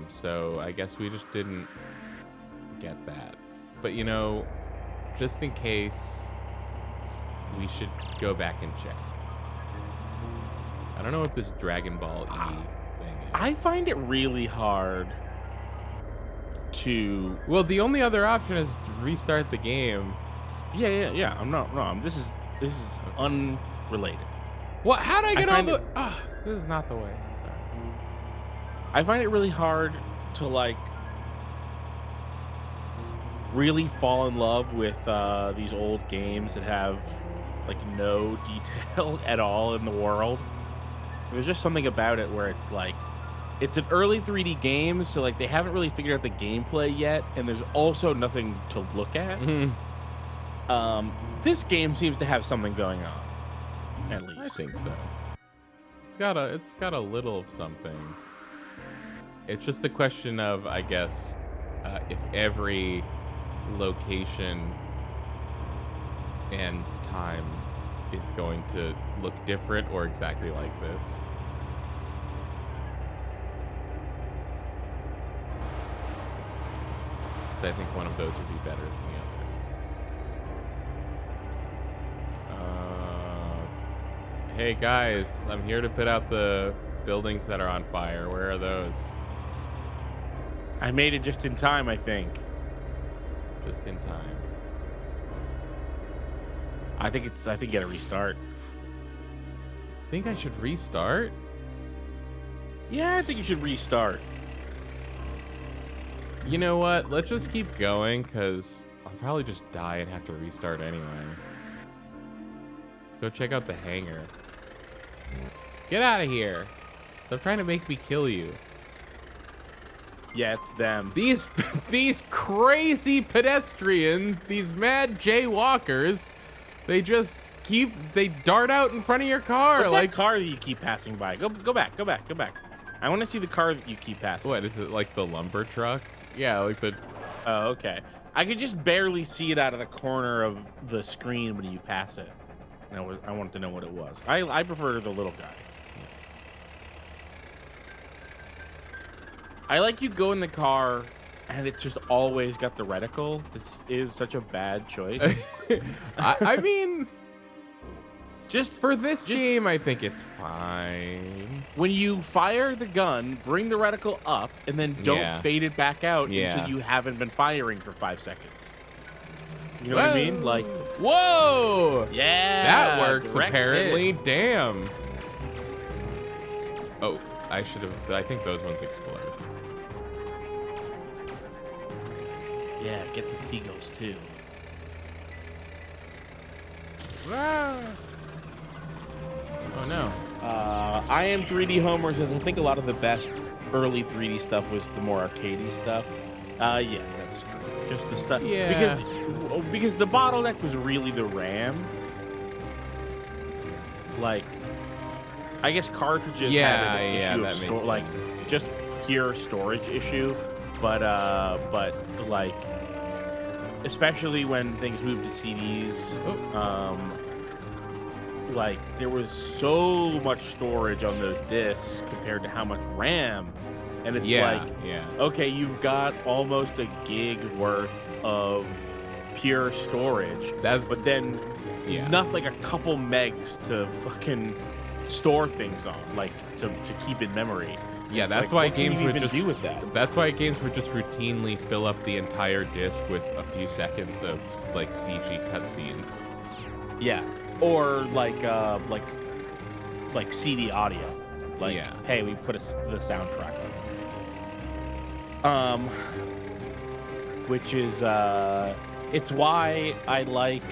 So I guess we just didn't get that. But you know, just in case, we should go back and check. I don't know what this Dragon Ball E thing is. I find it really hard to. Well, the only other option is to restart the game. Yeah. This is unrelated. What? How'd I get all the? Ah, This is not the way. Sorry. I find it really hard to like really fall in love with these old games that have like no detail at all in the world. There's just something about it where it's like it's an early 3D game, so like they haven't really figured out the gameplay yet, and there's also nothing to look at. This game seems to have something going on, at least. I think so. It's got a little of something. It's just a question of, I guess, if every location and time is going to look different or exactly like this. Because I think one of those would be better than the other. Hey guys, I'm here to put out the buildings that are on fire. Where are those? I made it just in time, I think. Just in time. I think you gotta restart. Think I should restart? Yeah, I think you should restart. You know what? Let's just keep going, because I'll probably just die and have to restart anyway. Let's go check out the hangar. Get out of here. Stop trying to make me kill you. Yeah, it's them. These crazy pedestrians, these mad jaywalkers, they dart out in front of your car. What's like that car that you keep passing by? Go back. I want to see the car that you keep passing. What is it, like the lumber truck? Yeah, like the. Oh, okay. I could just barely see it out of the corner of the screen when you pass it. And I wanted to know what it was. I prefer the little guy. I like you go in the car and it's just always got the reticle. This is such a bad choice. I mean, just for this game, I think it's fine. When you fire the gun, bring the reticle up and then don't fade it back out until you haven't been firing for 5 seconds. You know what I mean? Like, whoa! Yeah, that works direct apparently. hit. Damn. Oh, I think those ones explode. Yeah, get the seagulls too. Ah. Oh no. I am 3D Homer says I think a lot of the best early 3D stuff was the more arcadey stuff. Yeah, that's true. Just the stuff. Yeah. Because the bottleneck was really the RAM. Like, I guess cartridges had an issue of like just pure storage issue, but like especially when things moved to CDs, like there was so much storage on those discs compared to how much RAM, and it's okay, you've got almost a gig worth of pure storage, but then nothing, like a couple megs to fucking store things on, like to keep in memory. Yeah, it's that's like, why games would just do with that. That's why games would just routinely fill up the entire disc with a few seconds of like CG cutscenes. Yeah, or like CD audio. Like, hey, we put the soundtrack on. Which is it's why I like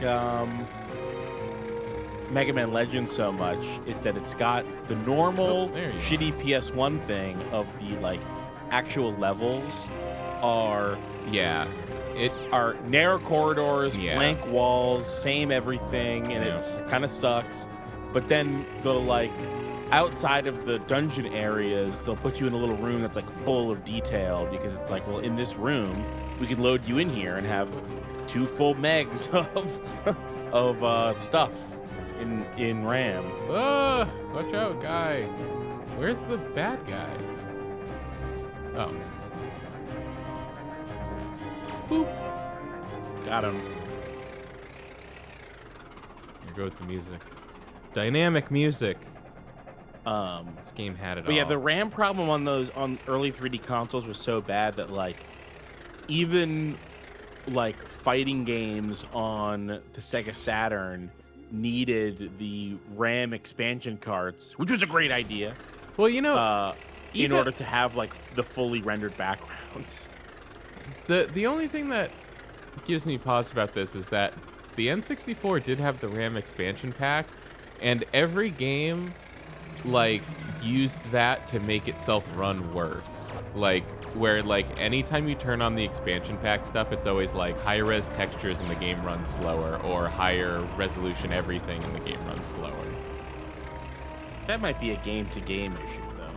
Mega Man Legends so much, is that it's got the normal shitty PS1 thing of the like actual levels are are narrow corridors, blank walls, same everything, and it's kind of sucks. But then the like outside of the dungeon areas, they'll put you in a little room that's like full of detail, because it's like, well, in this room we can load you in here and have 2 full megs of stuff in RAM. Watch out, guy. Where's the bad guy? Oh. Boop. Got him. Here goes the music. Dynamic music. This game had it all. But yeah, the RAM problem on early 3D consoles was so bad that like even like fighting games on the Sega Saturn needed the RAM expansion carts, which was a great idea. Well, you know, in order to have like the fully rendered backgrounds. The only thing that gives me pause about this is that the N64 did have the RAM expansion pack, and every game like used that to make itself run worse. Like where like anytime you turn on the expansion pack stuff, it's always like high res textures and the game runs slower, or higher resolution everything and the game runs slower. That might be a game to game issue though.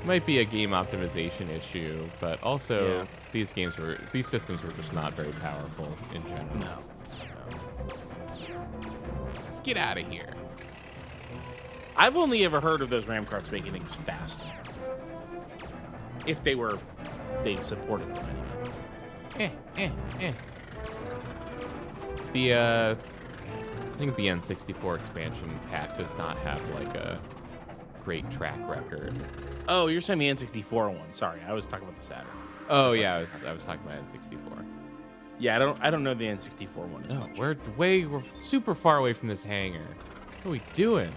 Might be a game optimization issue, but also these systems were just not very powerful in general. No. Get out of here. I've only ever heard of those RAM carts making things faster. If they supported them anyway. I think the N64 expansion pack does not have like a great track record. Oh, you're saying the N64 one. Sorry, I was talking about the Saturn. Oh yeah, I was talking about N64. Yeah, I don't know the N64 one as No, much. we're super far away from this hangar. What are we doing?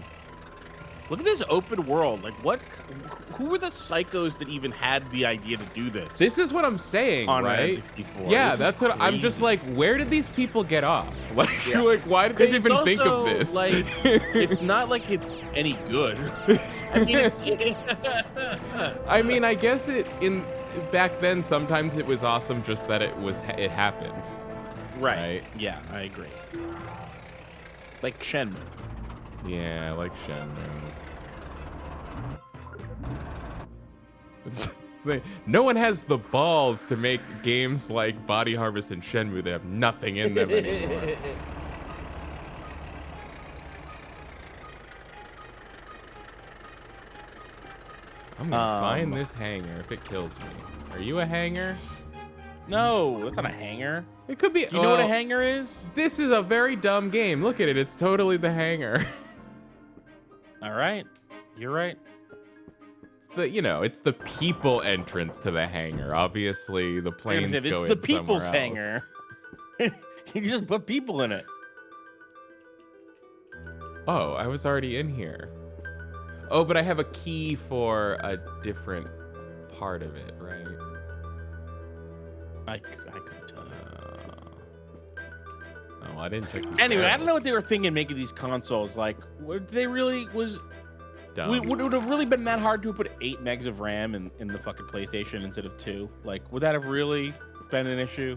Look at this open world. Like, what? Who were the psychos that even had the idea to do this? This is what I'm saying, on right? N64. Yeah, This is that's what I'm just crazy. like. Where did these people get off? Like, Yeah. like why did they even think of this? Like, it's not like it's any good. I mean, I mean, I guess back then sometimes it was awesome just that it happened. right. Yeah, I agree. Like Shenmue. Yeah, like Shenmue. No one has the balls to make games like Body Harvest and Shenmue. They have nothing in them anymore. I'm gonna find this hangar if it kills me. Are you a hangar? No, that's not a hangar. It could be. Do you know what a hangar is? This is a very dumb game. Look at it. It's totally the hangar. All right, you're right. It's the people entrance to the hangar. Obviously, the planes It's go the in people's somewhere hangar. else. You just put people in it. Oh, I was already in here. Oh, but I have a key for a different part of it, right? I couldn't tell you. Oh, I didn't check. Anyway, I don't know what they were thinking making these consoles. Like, would they really Dumb. would it have really been that hard to put 8 megs of RAM in the fucking PlayStation instead of 2? Like, would that have really been an issue?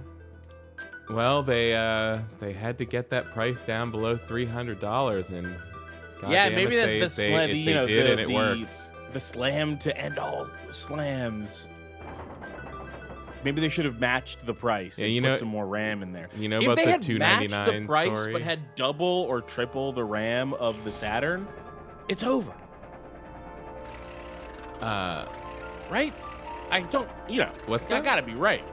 Well, they had to get that price down below $300, and Yeah, goddamn maybe it, the slam, they you know, did, and it the worked. the slam to end all slams. Maybe they should have matched the price Yeah, and you put know- some more RAM in there. You know If about they the had matched the $299 price story? but had double or triple the RAM of the Saturn, it's over. Right? I don't, What's I that? gotta be right.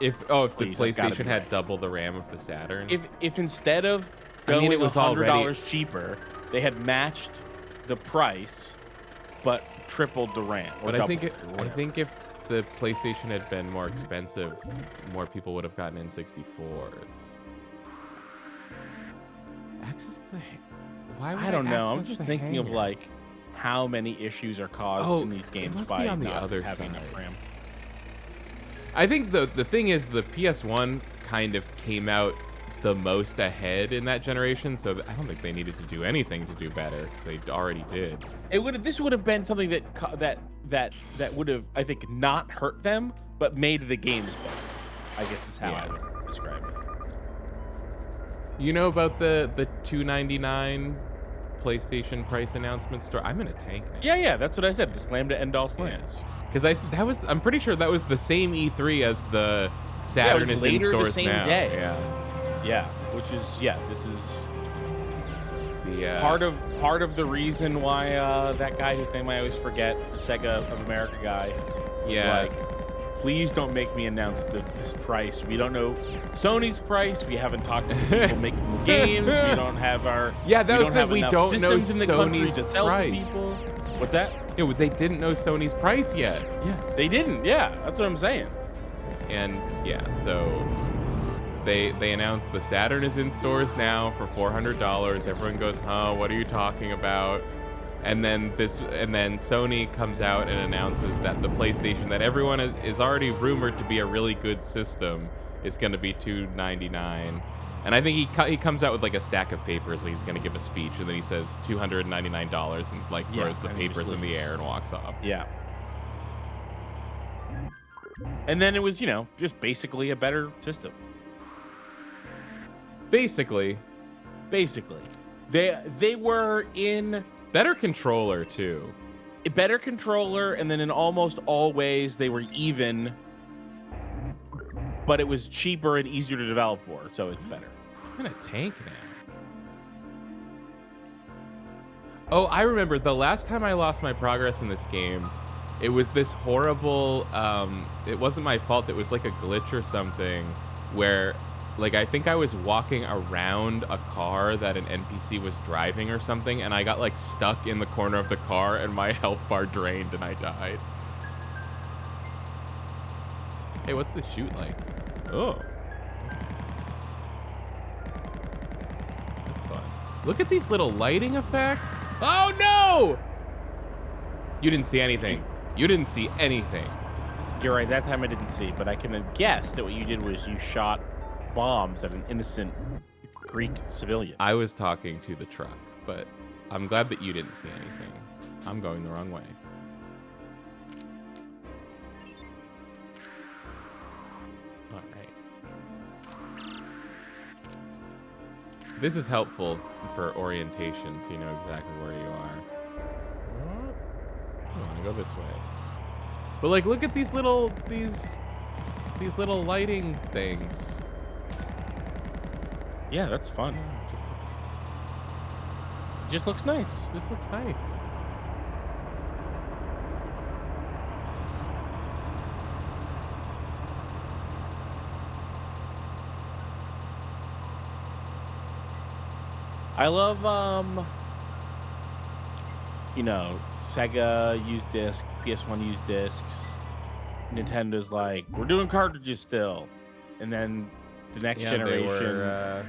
If the Please, I've gotta PlayStation be had right. double the RAM of the Saturn, If instead of I mean, going it was $100 already- cheaper, they had matched the price but tripled the RAM. Or but I think doubled it or I whatever. think if the PlayStation had been more expensive, more people would have gotten N64s. Access the. Why would I don't know. I'm access just the thinking of hangar? like how many issues are caused Oh, in these it games must by be on the not other having side. enough RAM. I think the thing is the PS1 kind of came out the most ahead in that generation, so I don't think they needed to do anything to do better because they already did. This would have been something that would have, I think, not hurt them, but made the games better. I guess is how I would describe it. You know about the $299 PlayStation price announcement store? I'm in a tank now. Yeah, that's what I said. The slam to end all slams. Because I'm pretty sure that was the same E3 as the Saturn is in later the stores same now. day. Yeah. Yeah, which is this is The part of the reason why that guy whose name I always forget, the Sega of America guy, was like, please don't make me announce this price. We don't know Sony's price. We haven't talked to the people making the games. We don't have our that was have we enough don't know systems in the country Sony's to sell price. to people. What's that? Yeah, they didn't know Sony's price yet. Yeah, they didn't. Yeah, that's what I'm saying. And yeah, so they announced the Saturn is in stores now for $400. Everyone goes, "Huh, what are you talking about?" And then Sony comes out and announces that the PlayStation that everyone is already rumored to be a really good system is going to be $299. And I think he comes out with like a stack of papers, like he's going to give a speech, and then he says $299 and like throws the and he papers just in the leaves. air and walks off. Yeah. And then it was, just basically a better system. Basically, They were in better controller too. a better controller, and then in almost all ways they were even, but it was cheaper and easier to develop for, so it's better. I'm in a tank now. Oh, I remember the last time I lost my progress in this game. It was this horrible. It wasn't my fault. It was like a glitch or something, where Like, I think I was walking around a car that an NPC was driving or something, and I got, like, stuck in the corner of the car, and my health bar drained, and I died. Hey, what's this shoot like? Oh. That's fun. Look at these little lighting effects. Oh, no! You didn't see anything. You didn't see anything. You're right. That time I didn't see, but I can guess that what you did was you shot bombs at an innocent Greek civilian. I was talking to the truck, but I'm glad that you didn't see anything. I'm going the wrong way. All right. This is helpful for orientation, so you know exactly where you are. I want to go this way. But like, look at these little little lighting things. Yeah, that's fun. Just looks nice. This looks nice. I love, you know, Sega used discs, PS1 used discs. Nintendo's like, we're doing cartridges still. And then the next generation.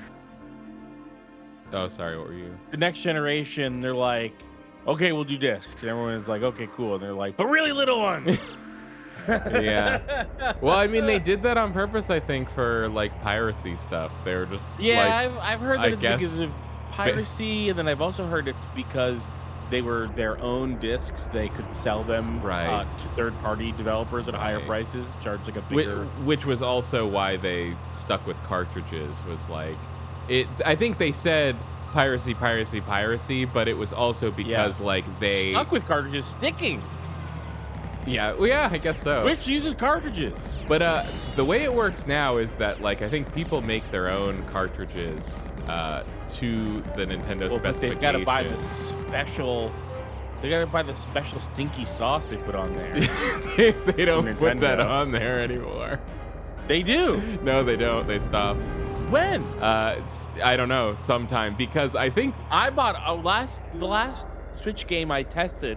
Oh, sorry, what were you? The next generation, they're like, okay, we'll do discs. And everyone is like, okay, cool. And they're like, but really little ones. Yeah. Well, I mean, they did that on purpose, I think, for like piracy stuff. They were just yeah, like, I've heard that it's because of piracy, and then I've also heard it's because they were their own discs. They could sell them to third-party developers at higher prices, charge like a bigger. Which was also why they stuck with cartridges. Was like, it. I think they said piracy, but it was also because like they stuck with cartridges sticking. Yeah, well, yeah, I guess so. Which uses cartridges. But the way it works now is that, like, I think people make their own cartridges to the Nintendo specifications. They've got to buy the special. They got to buy the special stinky sauce they put on there. they don't put that on there anymore. They do. No, they don't. They stopped. When? I don't know. Sometime, because I think I bought the last Switch game I tested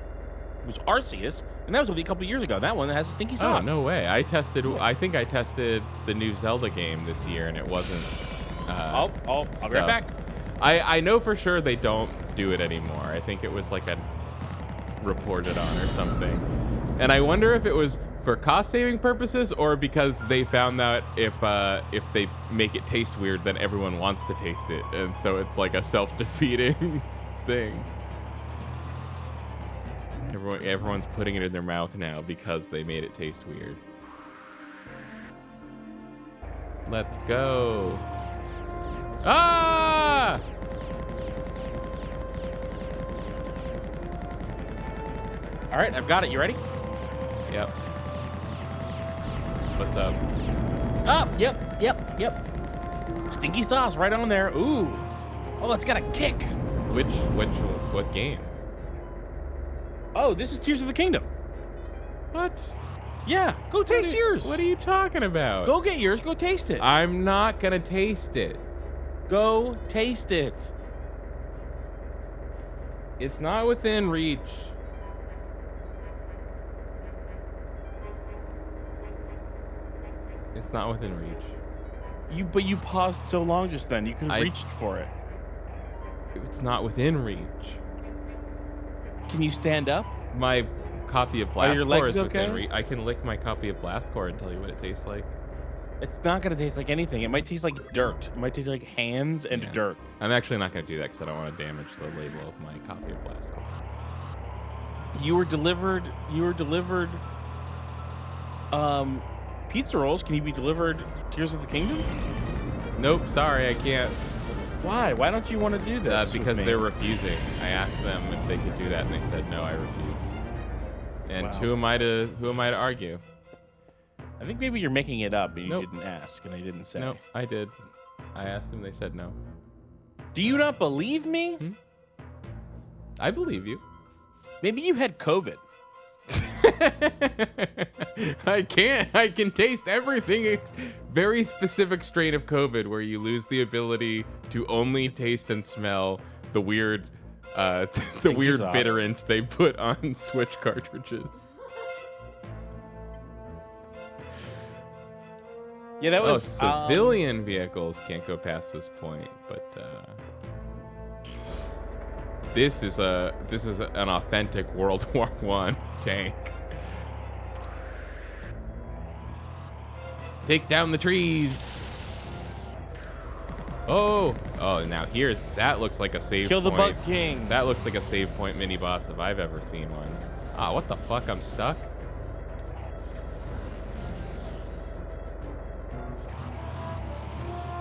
was Arceus, and that was only a couple years ago. That one has a stinky sauce. Oh, no way. I think I tested the new Zelda game this year, and it wasn't. I'll be right back. I know for sure they don't do it anymore. I think it was like a reported on or something. And I wonder if it was for cost-saving purposes or because they found out if they make it taste weird, then everyone wants to taste it, and so it's like a self-defeating thing. Everyone's putting it in their mouth now because they made it taste weird. Let's go. Ah! All right, I've got it. You ready? Yep. What's up? Yep. Stinky sauce right on there. Ooh. Oh, it's got a kick. What game? Oh, this is Tears of the Kingdom. What? Yeah, go taste yours. What are you talking about? Go get yours. Go taste it. I'm not gonna taste it. Go taste it. It's not within reach. It's not within reach. But you paused so long just then. You could have I- reached for it. It's not within reach. Can you stand up? My copy of Are Blast your Core legs is within okay? reach. I can lick my copy of Blast Core and tell you what it tastes like. It's not gonna taste like anything. It might taste like dirt. It might taste like hands and Yeah. dirt. I'm actually not going to do that because I don't want to damage the label of my copy of Blast Core. You were delivered. Pizza rolls. Can you be delivered Tears of the Kingdom? Nope, sorry, I can't. Why? Why don't you want to do this? Because with me? they're refusing. I asked them if they could do that, and they said no. I refuse. And Wow. who am I to argue? I think maybe you're making it up, but you Nope. didn't ask, and they didn't say. No, I did. I asked them. They said no. Do you not believe me? I believe you. Maybe you had COVID. I can't. I can taste everything very specific strain of COVID where you lose the ability to only taste and smell the weird, the weird bitterant they put on Switch cartridges. Yeah, that was civilian vehicles can't go past this point, but this is an authentic World War I tank. Take down the trees. Oh, now that looks like a save point. Kill the Bug King. That looks like a save point mini boss if I've ever seen one. Ah, what the fuck? I'm stuck.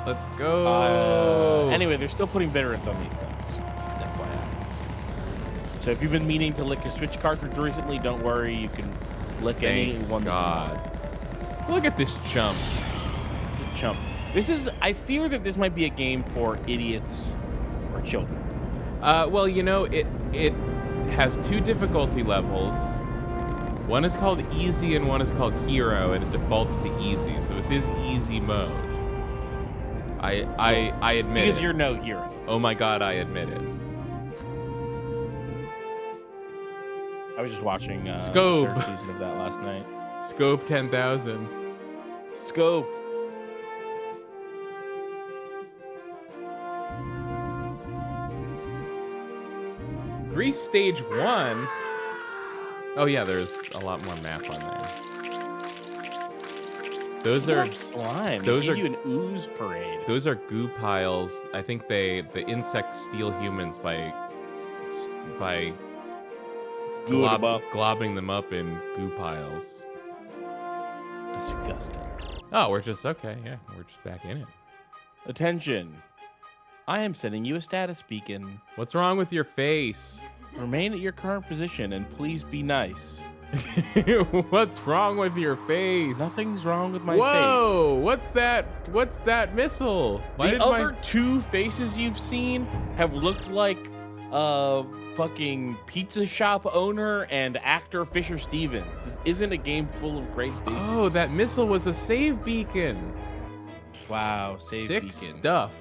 Let's go. Anyway, they're still putting bitterants on these things. FYI. So if you've been meaning to lick a Switch cartridge recently, don't worry. You can lick any one. God. Look at this chump. Chump. I fear that this might be a game for idiots or children. Well, you know, it has 2 difficulty levels. One is called easy and one is called hero, and it defaults to easy. So this is easy mode. I admit because it. You're no hero. Oh my God, I admit it. I was just watching Scope. the 3rd season of that last night. Scope 10,000. Scope. Grease stage 1. Oh yeah, there's a lot more map on there. Those are slime. Those they are give you an ooze parade. Those are goo piles. I think the insects steal humans by globbing them up in goo piles. Disgusting. Oh, we're just back in it. Attention. I am sending you a status beacon. What's wrong with your face? Remain at your current position and please be nice. What's wrong with your face? Nothing's wrong with my face. Whoa! What's that missile? The other 2 faces you've seen have looked like a fucking pizza shop owner and actor Fisher Stevens. This isn't a game full of great faces. Oh, that missile was a save beacon. Wow, save Sick beacon. Stuff.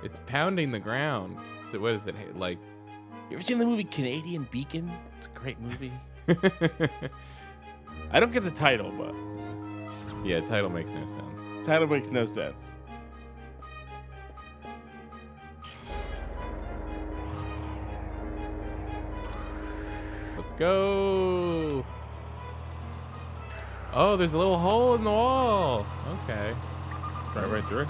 It's pounding the ground. So what is it like? You ever seen the movie Canadian Beacon? It's a great movie. I don't get the title, but yeah, title makes no sense. Title makes no sense. Let's go. Oh, there's a little hole in the wall. Okay. Drive right through it.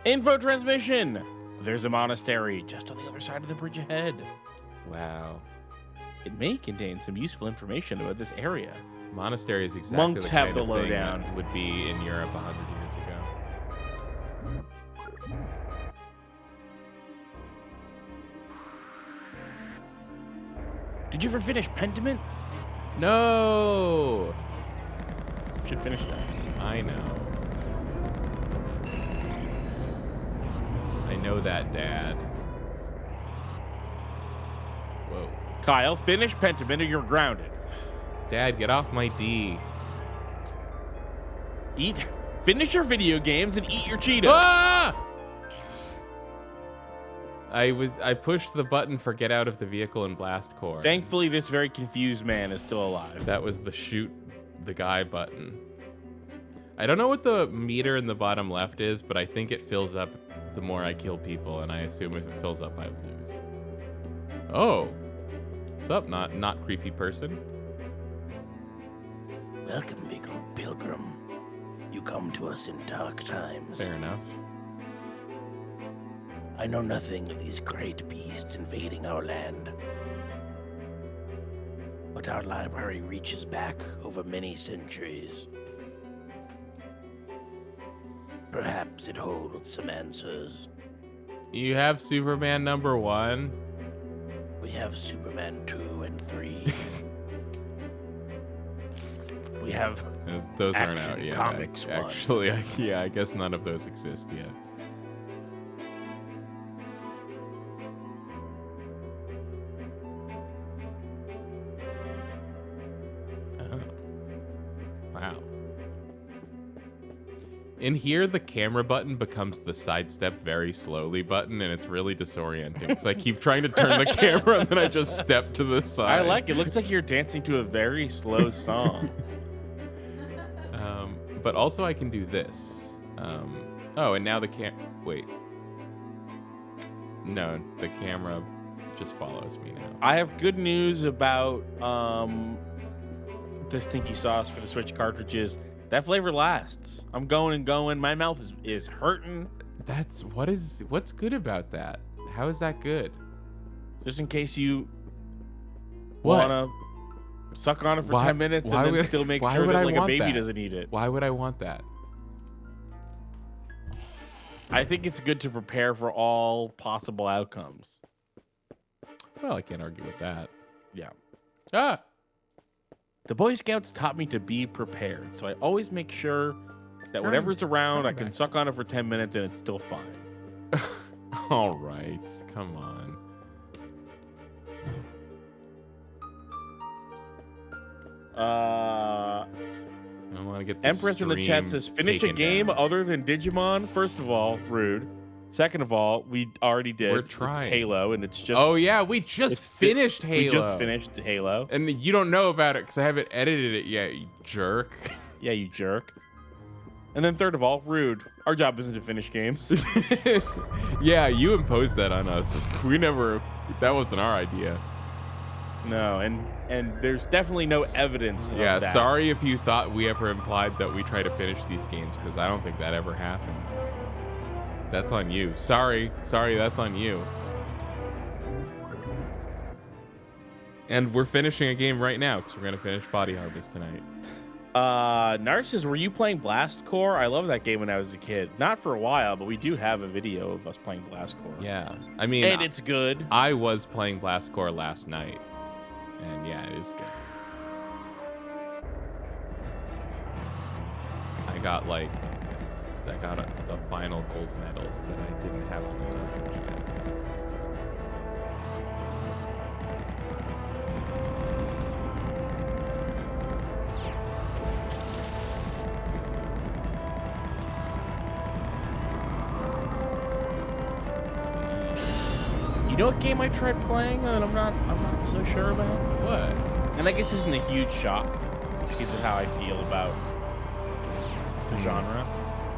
Info transmission. There's a monastery just on the other side of the bridge ahead. Wow. It may contain some useful information about this area. Monastery is exactly Monks the have kind the of thing lowdown. that would be in Europe 100 years ago. Did you ever finish Pentiment? No. Should finish that. I know. I know that, Dad. Whoa. Kyle, finish Pentiment or you're grounded. Dad, get off my D. Finish your video games and eat your Cheetos. Ah! I pushed the button for get out of the vehicle and blast core. Thankfully, this very confused man is still alive. That was the shoot the guy button. I don't know what the meter in the bottom left is, but I think it fills up the more I kill people, and I assume if it fills up, I lose. Oh. What's up, not creepy person? Welcome, pilgrim. You come to us in dark times. Fair enough. I know nothing of these great beasts invading our land. But our library reaches back over many centuries. Perhaps it holds some answers. You have Superman #1. We have Superman 2 and 3. We have those aren't Action out yet. Comics Actually, yeah, I guess none of those exist yet. Oh. Wow. In here, the camera button becomes the sidestep very slowly button, and it's really disorienting because I keep trying to turn the camera and then I just step to the side. I like it. Looks like you're dancing to a very slow song. But also I can do this. Oh, and now wait. No, the camera just follows me now. I have good news about the stinky sauce for the Switch cartridges. That flavor lasts. I'm going and going. My mouth is hurting. What's good about that? How is that good? Just in case you What? wanna suck on it for 10 minutes and then still make sure that like a baby doesn't eat it. Why would I want that? I think it's good to prepare for all possible outcomes. Well, I can't argue with that. Yeah. Ah! The Boy Scouts taught me to be prepared, so I always make sure that whatever's around, I can suck on it for 10 minutes and it's still fine. All right, come on. I don't want to get this Empress in the chat says, finish a game other than Digimon? First of all, rude. Second of all, we already did. We're trying. It's Halo, and it's just... Oh, yeah, we just finished Halo. We just finished Halo. And you don't know about it because I haven't edited it yet, you jerk. Yeah, you jerk. And then third of all, rude. Our job isn't to finish games. Yeah, you imposed that on us. That wasn't our idea. No, and there's definitely no evidence of Yeah, that. sorry if you thought we ever implied that we try to finish these games, because I don't think that ever happened. That's on you. Sorry, that's on you. And we're finishing a game right now, because we're going to finish Body Harvest tonight. Narcissus, were you playing Blast Corps? I loved that game when I was a kid. Not for a while, but we do have a video of us playing Blast Corps. Yeah, I mean... And it's good. I was playing Blast Corps last night. And yeah, it is good. I got the final gold medals that I didn't have on the cartridge yet. You know what game I tried playing that I'm not so sure about? What? And I guess this isn't a huge shock because of how I feel about the genre.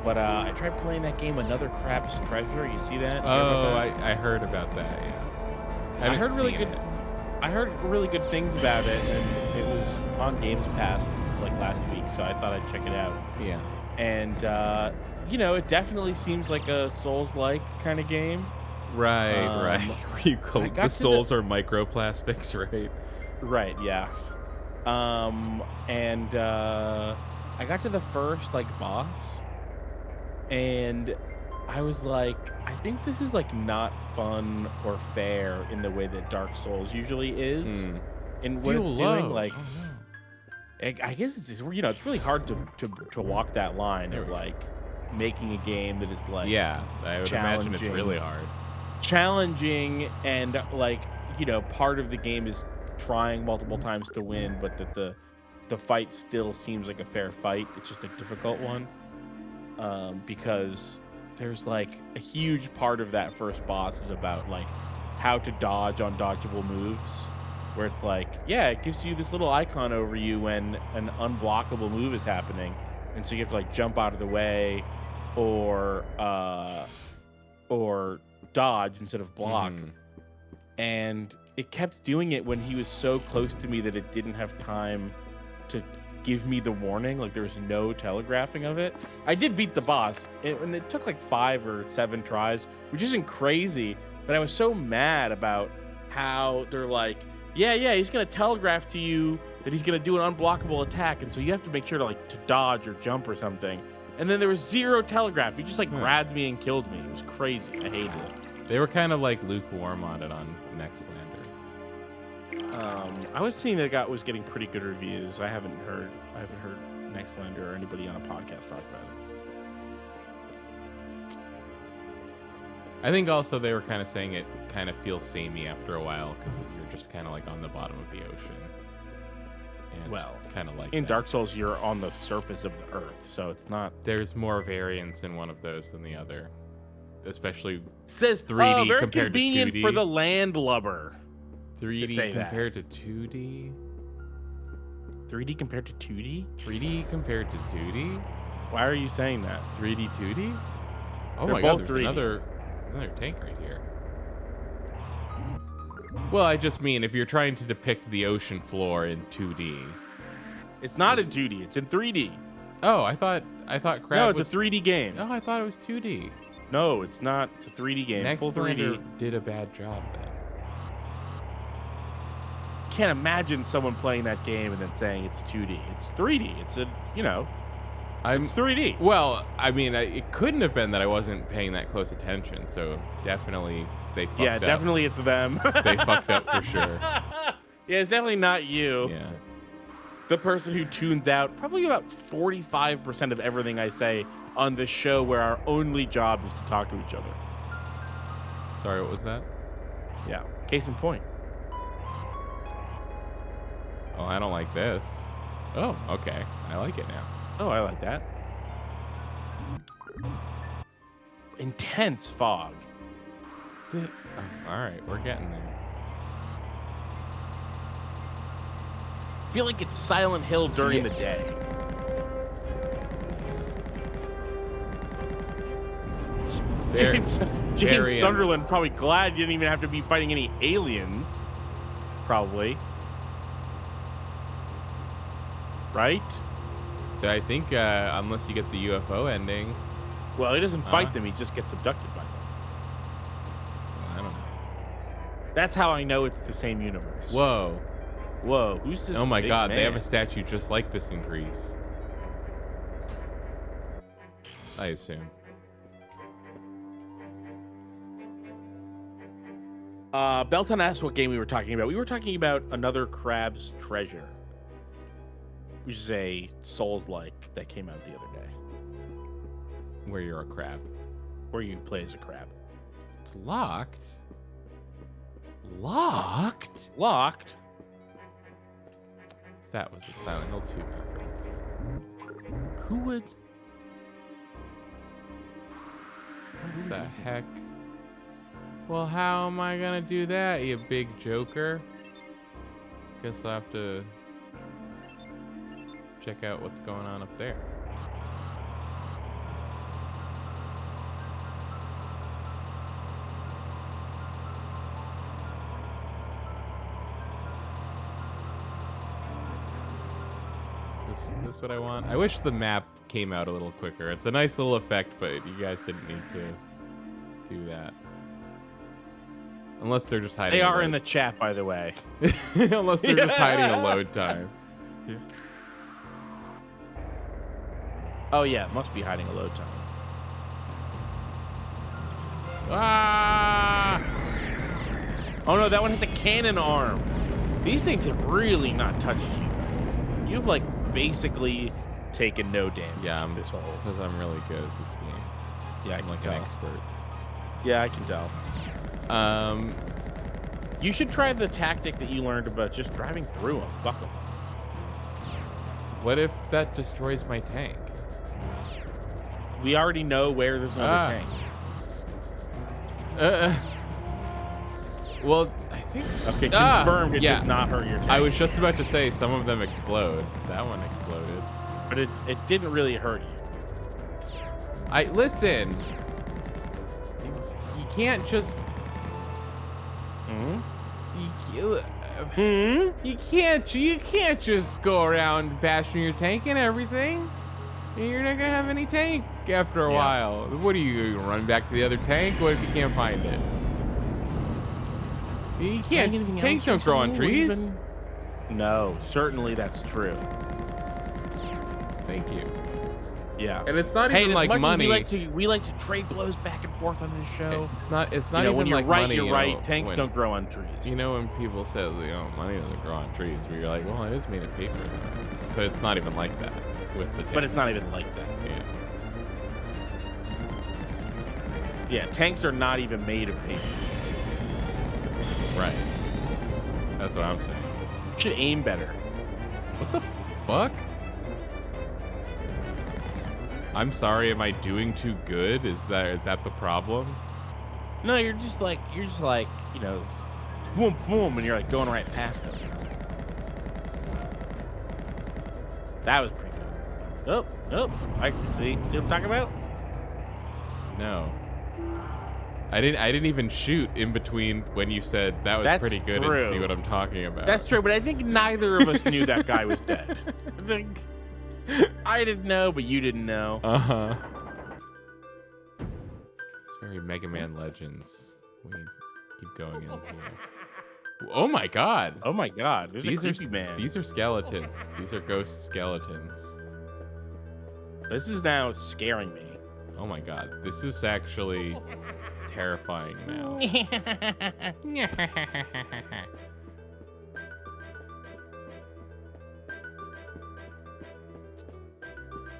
But I tried playing that game, Another Crab's Treasure. You see that? Oh, I heard about that. Yeah. I heard really good. I heard really good things about it, and it was on Games Pass like last week, so I thought I'd check it out. Yeah. And it definitely seems like a Souls-like kind of game. Right. Where you coat the souls are microplastics, right? Right. Yeah. I got to the first boss, and I was like, I think this is not fun or fair in the way that Dark Souls usually is. And what it's doing, I guess it's just, it's really hard to walk that line of making a game that is yeah, I would imagine it's really hard. Challenging and part of the game is trying multiple times to win, but that the fight still seems like a fair fight. It's just a difficult one because there's a huge part of that first boss is about how to dodge undodgeable moves, where it's it gives you this little icon over you when an unblockable move is happening, and so you have to jump out of the way or dodge instead of block. And it kept doing it when he was so close to me that it didn't have time to give me the warning. There was no telegraphing of it. I did beat the boss, and it took 5 or 7 tries, which isn't crazy, but I was so mad about how they're yeah, he's gonna telegraph to you that he's gonna do an unblockable attack, and so you have to make sure to dodge or jump or something. And then there was zero telegraph. He just grabbed me and killed me. It was crazy. I hated it. They were kind of lukewarm on it on Nextlander. I was seeing that it was getting pretty good reviews. I haven't heard Nextlander or anybody on a podcast talk about it. I think also they were kind of saying it kind of feels samey after a while because you're just kind of on the bottom of the ocean. Well, kind of like in that. Dark Souls, you're on the surface of the earth, so it's not. There's more variance in one of those than the other, especially Says 3D very compared to convenient 2D. for the landlubber. 3D say that. compared to 2D. 3D compared to 2D? 3D compared to 2D. Why are you saying that? 3D 2D. Oh They're my God! both There's 3D. another tank right here. Well, I just mean if you're trying to depict the ocean floor in 2D. It's not in 2D. It's in 3D. Oh, I thought Crab No, it's was a 3D game. Oh, I thought it was 2D. No, it's not. It's a 3D game. Full 3D. Nextlander did a bad job then. Can't imagine someone playing that game and then saying it's 2D. It's 3D. It's it's 3D. Well, I mean, it couldn't have been that I wasn't paying that close attention. So definitely they fucked up. Yeah, definitely it's them. They fucked up for sure. Yeah, it's definitely not you. Yeah. The person who tunes out probably about 45% of everything I say on this show where our only job is to talk to each other. Sorry, what was that? Yeah. Case in point. Oh, I don't like this. Oh, okay. I like it now. Oh, I like that. Intense fog. Oh, all right, we're getting there. I feel like it's Silent Hill during the day. James variance. Sunderland probably glad you didn't even have to be fighting any aliens. Probably. Right? I think unless you get the UFO ending, Well, he doesn't fight them. He just gets abducted by them. I don't know. That's how I know it's the same universe. Whoa. Whoa, who's this? Oh my big God, man? they have a statue just like this in Greece. I assume. Belton asked what game we were talking about. We were talking about Another Crab's Treasure, which is a Souls-like that came out the other day, Where you're a crab. where you play as a crab. It's locked. Locked? Locked. That was a Silent Hill 2 reference. Who would? What the heck? Well, how am I gonna do that, you big joker? Guess I'll have to check out what's going on up there. Is this what I want? I wish the map came out a little quicker. It's a nice little effect, but you guys didn't need to do that. Unless they're just hiding. They are in the chat, by the way. Unless they're just hiding a load time. Yeah. Oh yeah, it must be hiding a load time. Ah! Oh no, that one has a cannon arm. These things have really not touched you. You've like basically taken no damage. Yeah, this whole. it's because I'm really good at this game. Yeah, I I'm can like tell. an expert. Yeah, I can tell. You should try the tactic that you learned about just driving through them. Fuck them. What if that destroys my tank? We already know where there's another tank. Well, I think. Okay, confirmed it yeah. does not hurt your tank. I was just about to say some of them explode. That one exploded. But it didn't really hurt you. Listen. You can't just. You can't just go around bashing your tank and everything. You're not gonna have any tank after a while. What are you gonna run back to the other tank? What if you can't find it? You can't. Tanks don't grow on trees. No, certainly that's true. Thank you. Yeah. And it's not Hey, even as like much as money. we like to trade blows back and forth on this show. It's not You know, even when you're like right, money. you're you right. know, Tanks when- don't grow on trees. You know when people say, money doesn't grow on trees, where you're like, well, it is made of paper, but it's not even like that with the tanks. But it's not even like that. Yeah. Yeah, tanks are not even made of paper. Right. That's what I'm saying. You should aim better. What the fuck? I'm sorry, am I doing too good? Is that the problem? No, you're just like, you know, boom, boom, and you're like going right past them. That was pretty good. Oh, I can see what I'm talking about? No. I didn't even shoot in between when you said that was That's pretty good true. and see what I'm talking about. That's true, but I think neither of us knew that guy was dead. I think I didn't know, but you didn't know. Uh-huh. It's very Mega Man Legends. We keep going in here. Oh my god. Oh my god, there's These a are creepy man. these are skeletons. These are ghost skeletons. This is now scaring me. Oh my god. This is actually terrifying now.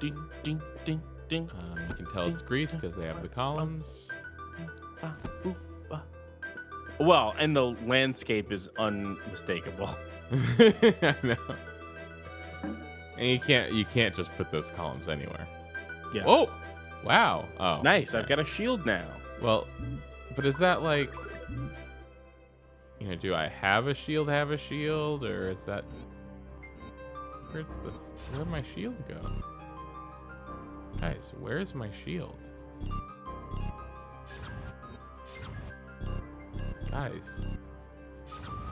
Ding, ding, ding, ding. You can tell it's Greece because they have the columns. Well, and the landscape is unmistakable. I know. And you can't just put those columns anywhere. Yeah. Oh, wow. Oh, Nice. I've got a shield now. well, but is that like, you know, do I have a shield, or is that where'd my shield go? Guys, where's my shield? Guys,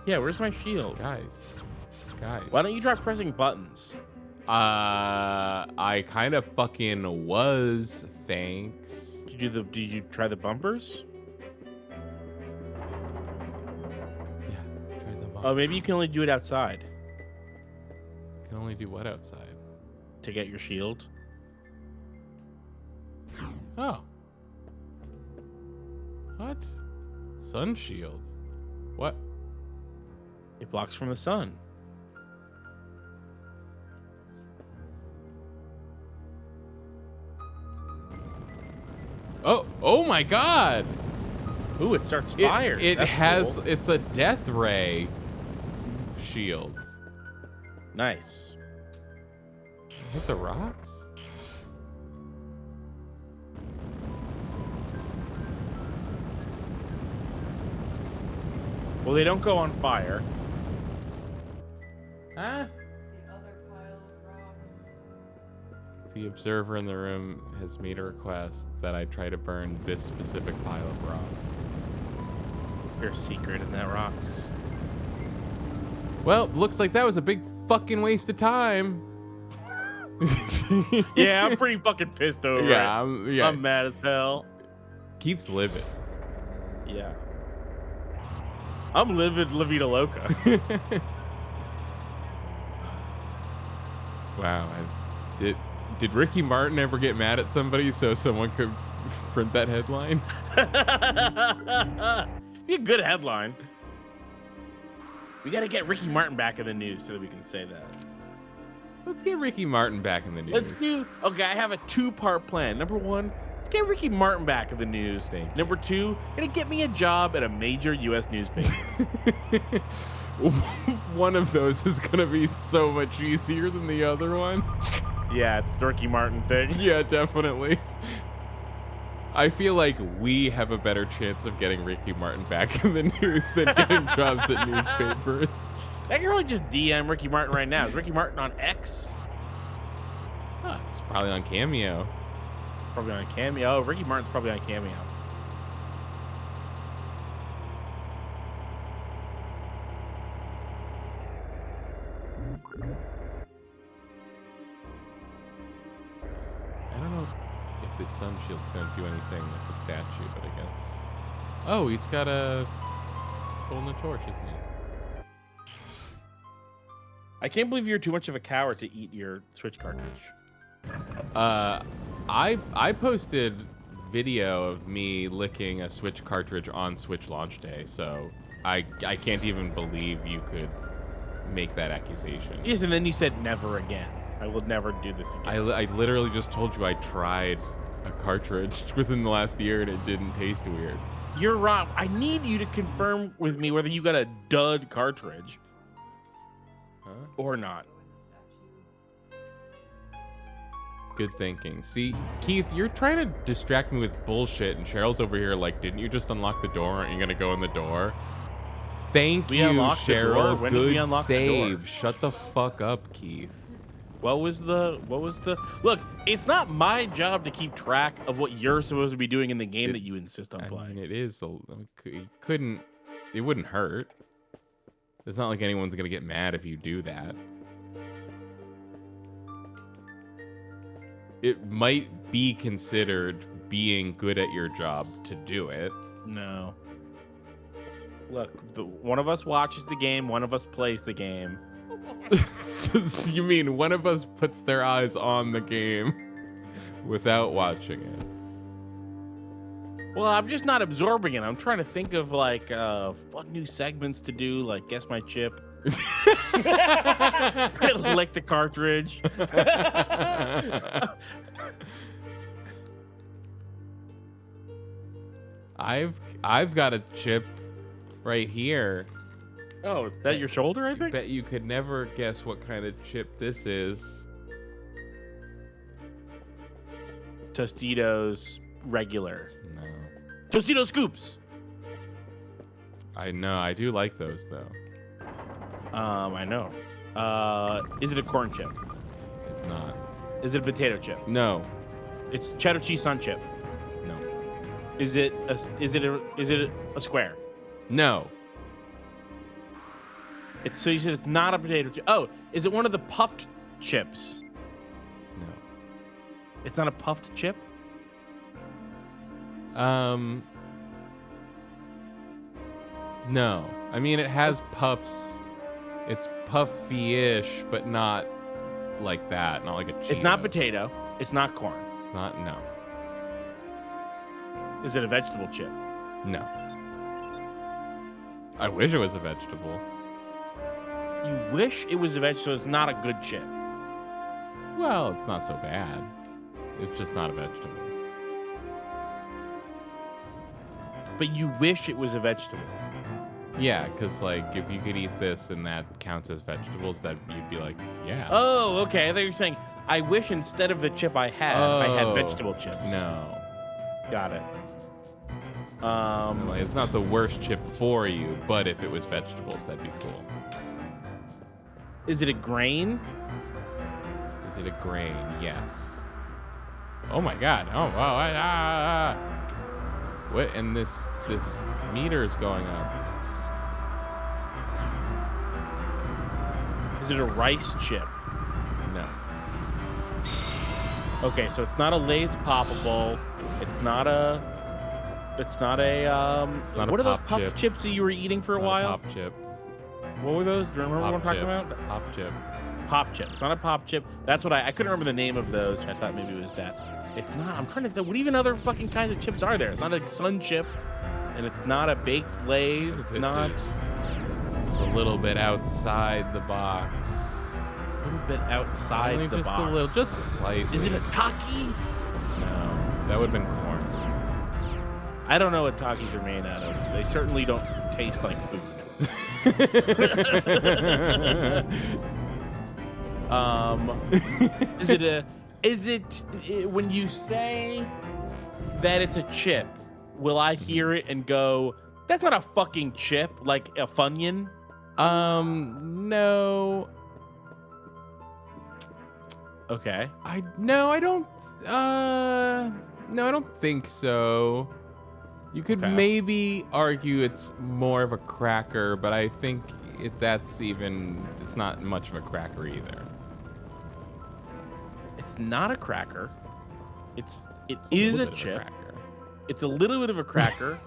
Yeah, where's my shield? guys. Why don't you try pressing buttons? I kind of fucking was, thanks. Did you try the bumpers? Yeah, try the bump. Oh, maybe you can only do it outside Can only do what outside? to get your shield. Oh. What? Sun shield? What? It blocks from the sun. Oh my god! Ooh, it starts fire. It That's has, cool. it's a death ray shield. Nice. Hit the rocks? Well, they don't go on fire. Huh? The other pile of rocks. The observer in the room has made a request that I try to burn this specific pile of rocks. There's a secret in that rocks. Well, looks like that was a big fucking waste of time. Yeah, I'm pretty fucking pissed over it. Yeah, I'm mad as hell. keeps living. Yeah. I'm livid La Vida Loca. Wow. Did Ricky Martin ever get mad at somebody so someone could print that headline? Be a good headline. We got to get Ricky Martin back in the news so that we can say that. Let's get Ricky Martin back in the news. Let's do. Okay, I have a two-part plan. Number one, let's get Ricky Martin back in the news. Thank you. Number two, gonna get me a job at a major U.S. newspaper. One of those is gonna be so much easier than the other one. Yeah, it's the Ricky Martin thing. Yeah, definitely. I feel like we have a better chance of getting Ricky Martin back in the news than getting jobs at newspapers. I can really just DM Ricky Martin right now. Is Ricky Martin on X? Huh, it's probably on Cameo. Probably on Cameo. Oh, Ricky Martin's probably on Cameo. I don't know if this sun shield's gonna do anything with the statue, but I guess. Oh, he's got a holding a torch, isn't he? I can't believe you're too much of a coward to eat your Switch cartridge. I posted video of me licking a Switch cartridge on Switch launch day, so I can't even believe you could make that accusation. Yes, and then you said never again. I will never do this again. I literally just told you I tried a cartridge within the last year and it didn't taste weird. You're wrong. I need you to confirm with me whether you got a dud cartridge Huh? or not. Good thinking. See, Keith, you're trying to distract me with bullshit, and Cheryl's over here like, didn't you just unlock the door? Aren't you gonna go in the door? Thank We you, unlocked the door? Cheryl. When did we Good unlock the door? save. Shut the fuck up, Keith. What was the look, it's not my job to keep track of what you're supposed to be doing in the game that you insist on I playing. mean, it is. It wouldn't hurt. It's not like anyone's gonna get mad if you do that. It might be considered being good at your job to do it. No. Look, one of us watches the game, one of us plays the game. So you mean one of us puts their eyes on the game without watching it? Well, I'm just not absorbing it. I'm trying to think of like fun new segments to do, like guess my chip. Lick the cartridge. I've got a chip right here. Oh, that your shoulder, I think? Bet you could never guess what kind of chip this is. Tostitos regular. No. Tostitos scoops. I know. I do like those though. I know. Is it a corn chip? It's not. Is it a potato chip? No. It's cheddar cheese sun chip. No. Is it a square? No. So you said it's not a potato chip. Oh, is it one of the puffed chips? No. It's not a puffed chip? No. I mean, it has puffs. It's puffy-ish, but not like that. Not like a Cheeto. It's not potato. It's not corn. It's not. No. Is it a vegetable chip? No. I wish it was a vegetable. You wish it was a vegetable, so it's not a good chip. Well, it's not so bad. It's just not a vegetable. But you wish it was a vegetable. Yeah, because, like, if you could eat this and that counts as vegetables, that you'd be like, yeah. Oh, okay. I thought you were saying, I wish instead of the chip I had vegetable chips. No. Got it. Like, it's not the worst chip for you, but if it was vegetables, that'd be cool. Is it a grain? Is it a grain? Yes. Oh my god. Oh, wow. What? And this meter is going up. Is it a rice chip? No. Okay, so it's not a Lay's Poppable. It's not a what are those pop puff chip. chips that you were eating for a Not while? Pop chip. What were those? Do you remember what I'm Pop talking chip. about? Pop chip. Pop chip. It's not a pop chip. That's what I couldn't remember the name of those. I thought maybe it was that. It's not. I'm trying to think. What even other fucking kinds of chips are there? It's not a sun chip, and it's not a baked Lay's. It's It's a little bit outside the box. a little bit outside Only the just box. a little, just slightly. Is it a Taki? No, that would have been corn. I don't know what Takis are made out of. They certainly don't taste like food. When you say that it's a chip, will I hear it and go, that's not a fucking chip, like a Funyun? No. Okay. I don't think so. You could Okay. maybe argue it's more of a cracker, but I think it's not much of a cracker either. It's not a cracker. It It's is little a bit of chip. cracker. It's a little bit of a cracker.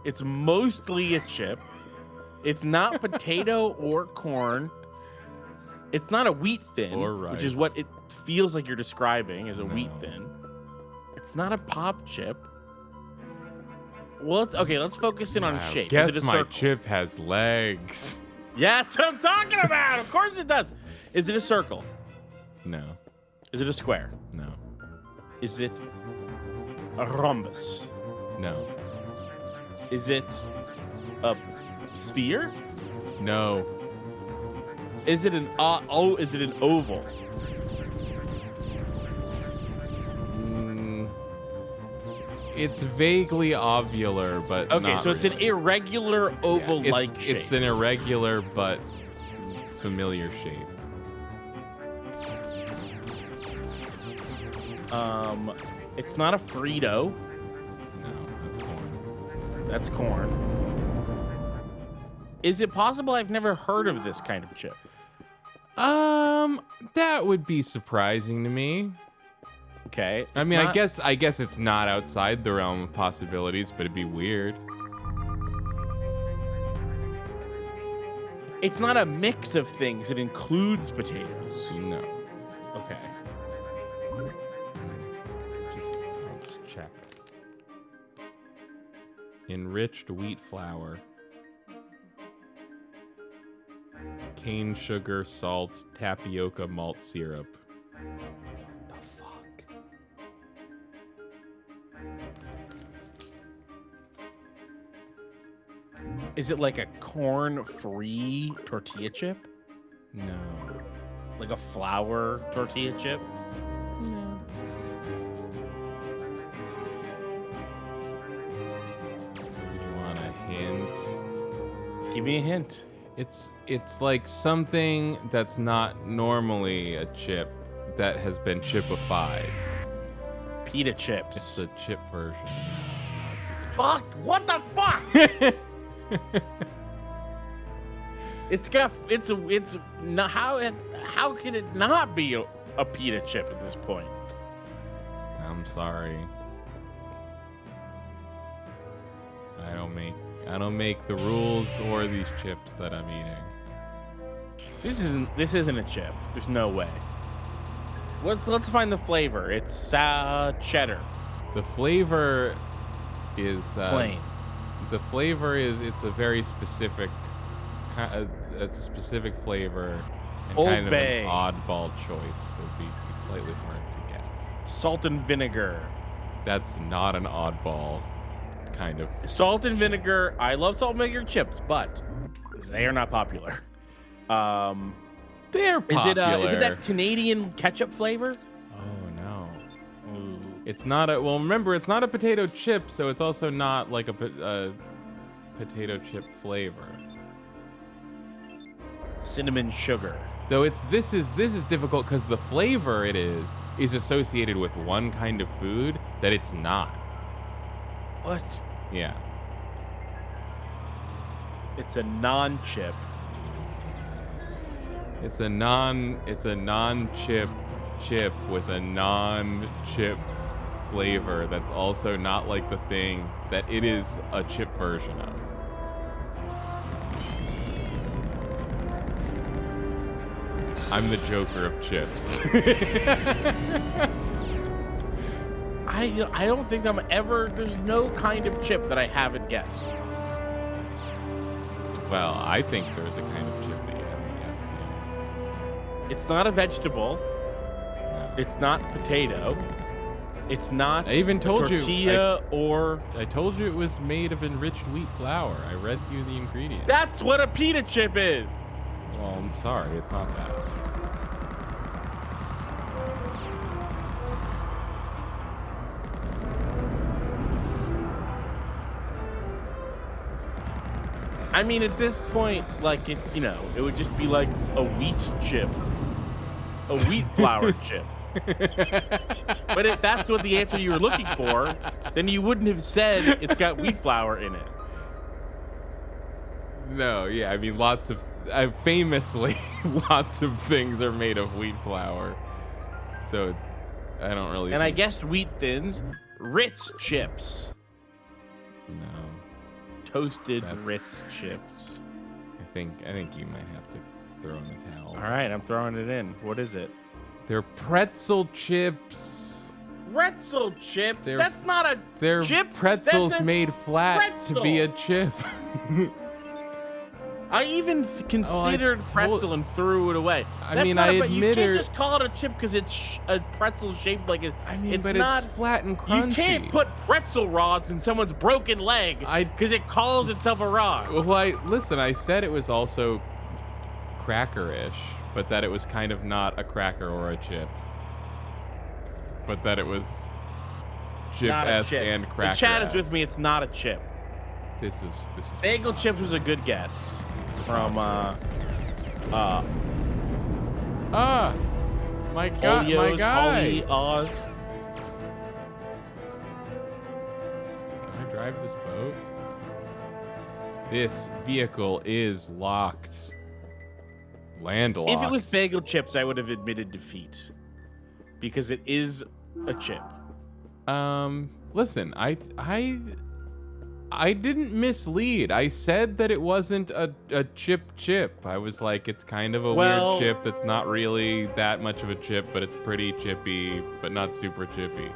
It's mostly a chip. It's not potato or corn. It's not a wheat thin, Or which is rice. what it feels like you're describing as a wheat No. thin. It's not a pop chip. Well, let's focus in on Wow, shape. Guess Is it a my circle? chip has legs. Yeah, that's what I'm talking about. Of course it does. Is it a circle? No, Is it a square? no, Is it a rhombus? no, Is it a sphere? no, Is it an oval? It's vaguely ovular, but Okay, not so it's an really. irregular oval-like shape. It's an irregular but familiar shape. It's not a Frito. No, that's corn. That's corn. Is it possible I've never heard of this kind of chip? That would be surprising to me. Okay. I mean, I guess it's not outside the realm of possibilities, but it'd be weird. It's not a mix of things. It includes potatoes. No. Okay. I'll just check. Enriched wheat flour. Cane sugar, salt, tapioca, malt syrup. The fuck? Is it like a corn-free tortilla chip? No. Like a flour tortilla chip? You want a hint? Give me a hint. It's like something that's not normally a chip that has been chipified. Pita chips. It's a chip version. Fuck! What the fuck? It's not how can it not be a pita chip at this point? I'm sorry. I don't make the rules or these chips that I'm eating. This isn't a chip. There's no way. Let's find the flavor. It's cheddar. The flavor is Plain. The flavor is it's a very specific it's a specific flavor and Old kind Bay. of an oddball choice. It would be slightly hard to guess. Salt and vinegar. That's not an oddball kind of. Salt and vinegar. I love salt and vinegar chips, but they are not popular. They're popular. Is it that Canadian ketchup flavor? Oh no. Ooh. It's not a. Well, remember, it's not a potato chip, so it's also not like a potato chip flavor. Cinnamon sugar. Though this is difficult because the flavor it is associated with one kind of food that it's not. What? Yeah. It's a non-chip. It's a non-chip chip with a non-chip flavor that's also not like the thing that it is a chip version of. I'm the Joker of chips. I don't think I'm ever. There's no kind of chip that I haven't guessed. Well, I think there's a kind of chip that you haven't guessed yet. It's not a vegetable. No. It's not potato. It's not I even told you, tortilla or. I told you it was made of enriched wheat flour. I read you the ingredients. That's what a pita chip is. Well, I'm sorry, it's not that. I mean, at this point, like, it's, it would just be like a wheat chip. A wheat flour chip. But if that's what the answer you were looking for, then you wouldn't have said it's got wheat flour in it. No, yeah, I mean, famously, lots of things are made of wheat flour. So, I don't really And I think- guessed wheat thins. Ritz chips. No. Toasted That's- Ritz chips. I think you might have to throw in the towel. All right, I'm throwing it in. What is it? They're pretzel chips. Pretzel chip? They're- That's not a They're chip. pretzels That's a made flat to be a chip. I even considered pretzel and threw it away. I That's mean, not I you admit can't it- just call it a chip because it's a pretzel shaped like it. I mean, it's but not. it's flat and crunchy. You can't put pretzel rods in someone's broken leg because it calls itself a rod. Well, I said it was also cracker-ish, but that it was kind of not a cracker or a chip. But that it was chip-esque and cracker. Chad is with me. It's not a chip. This is Bagel chips was a good guess from my god, my Polio's, guy. Holly, Oz. Can I drive this boat? This vehicle is locked. Landlocked. If it was bagel chips, I would have admitted defeat because it is a chip. Listen, I didn't mislead. I said that it wasn't a chip. I was like, it's kind of a weird chip that's not really that much of a chip, but it's pretty chippy, but not super chippy.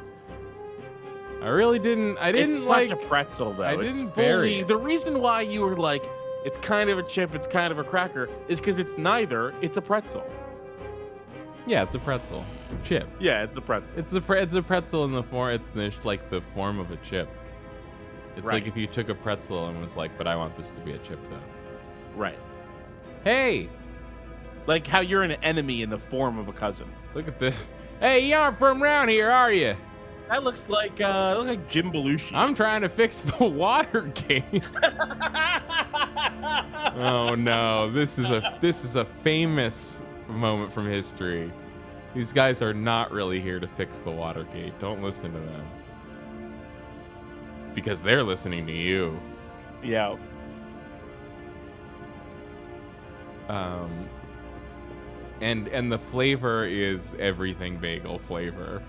I really didn't. I didn't it's like such a pretzel, though. I It's didn't fully, vary it. The reason why you were like, it's kind of a chip, it's kind of a cracker, is because it's neither. It's a pretzel. Yeah, it's a pretzel. Chip. Yeah, it's a pretzel. It's a pretzel in the form. It's like the form of a chip. It's like if you took a pretzel and was like, but I want this to be a chip though. Right. Hey, Like how you're an enemy in the form of a cousin. look at this. Hey, you aren't from around here, are you? That looks like Jim Belushi. I'm trying to fix the water gate. Oh no, this is a famous moment from history. These guys are not really here to fix the water gate. Don't listen to them. Because they're listening to you. Yeah. And the flavor is everything bagel flavor.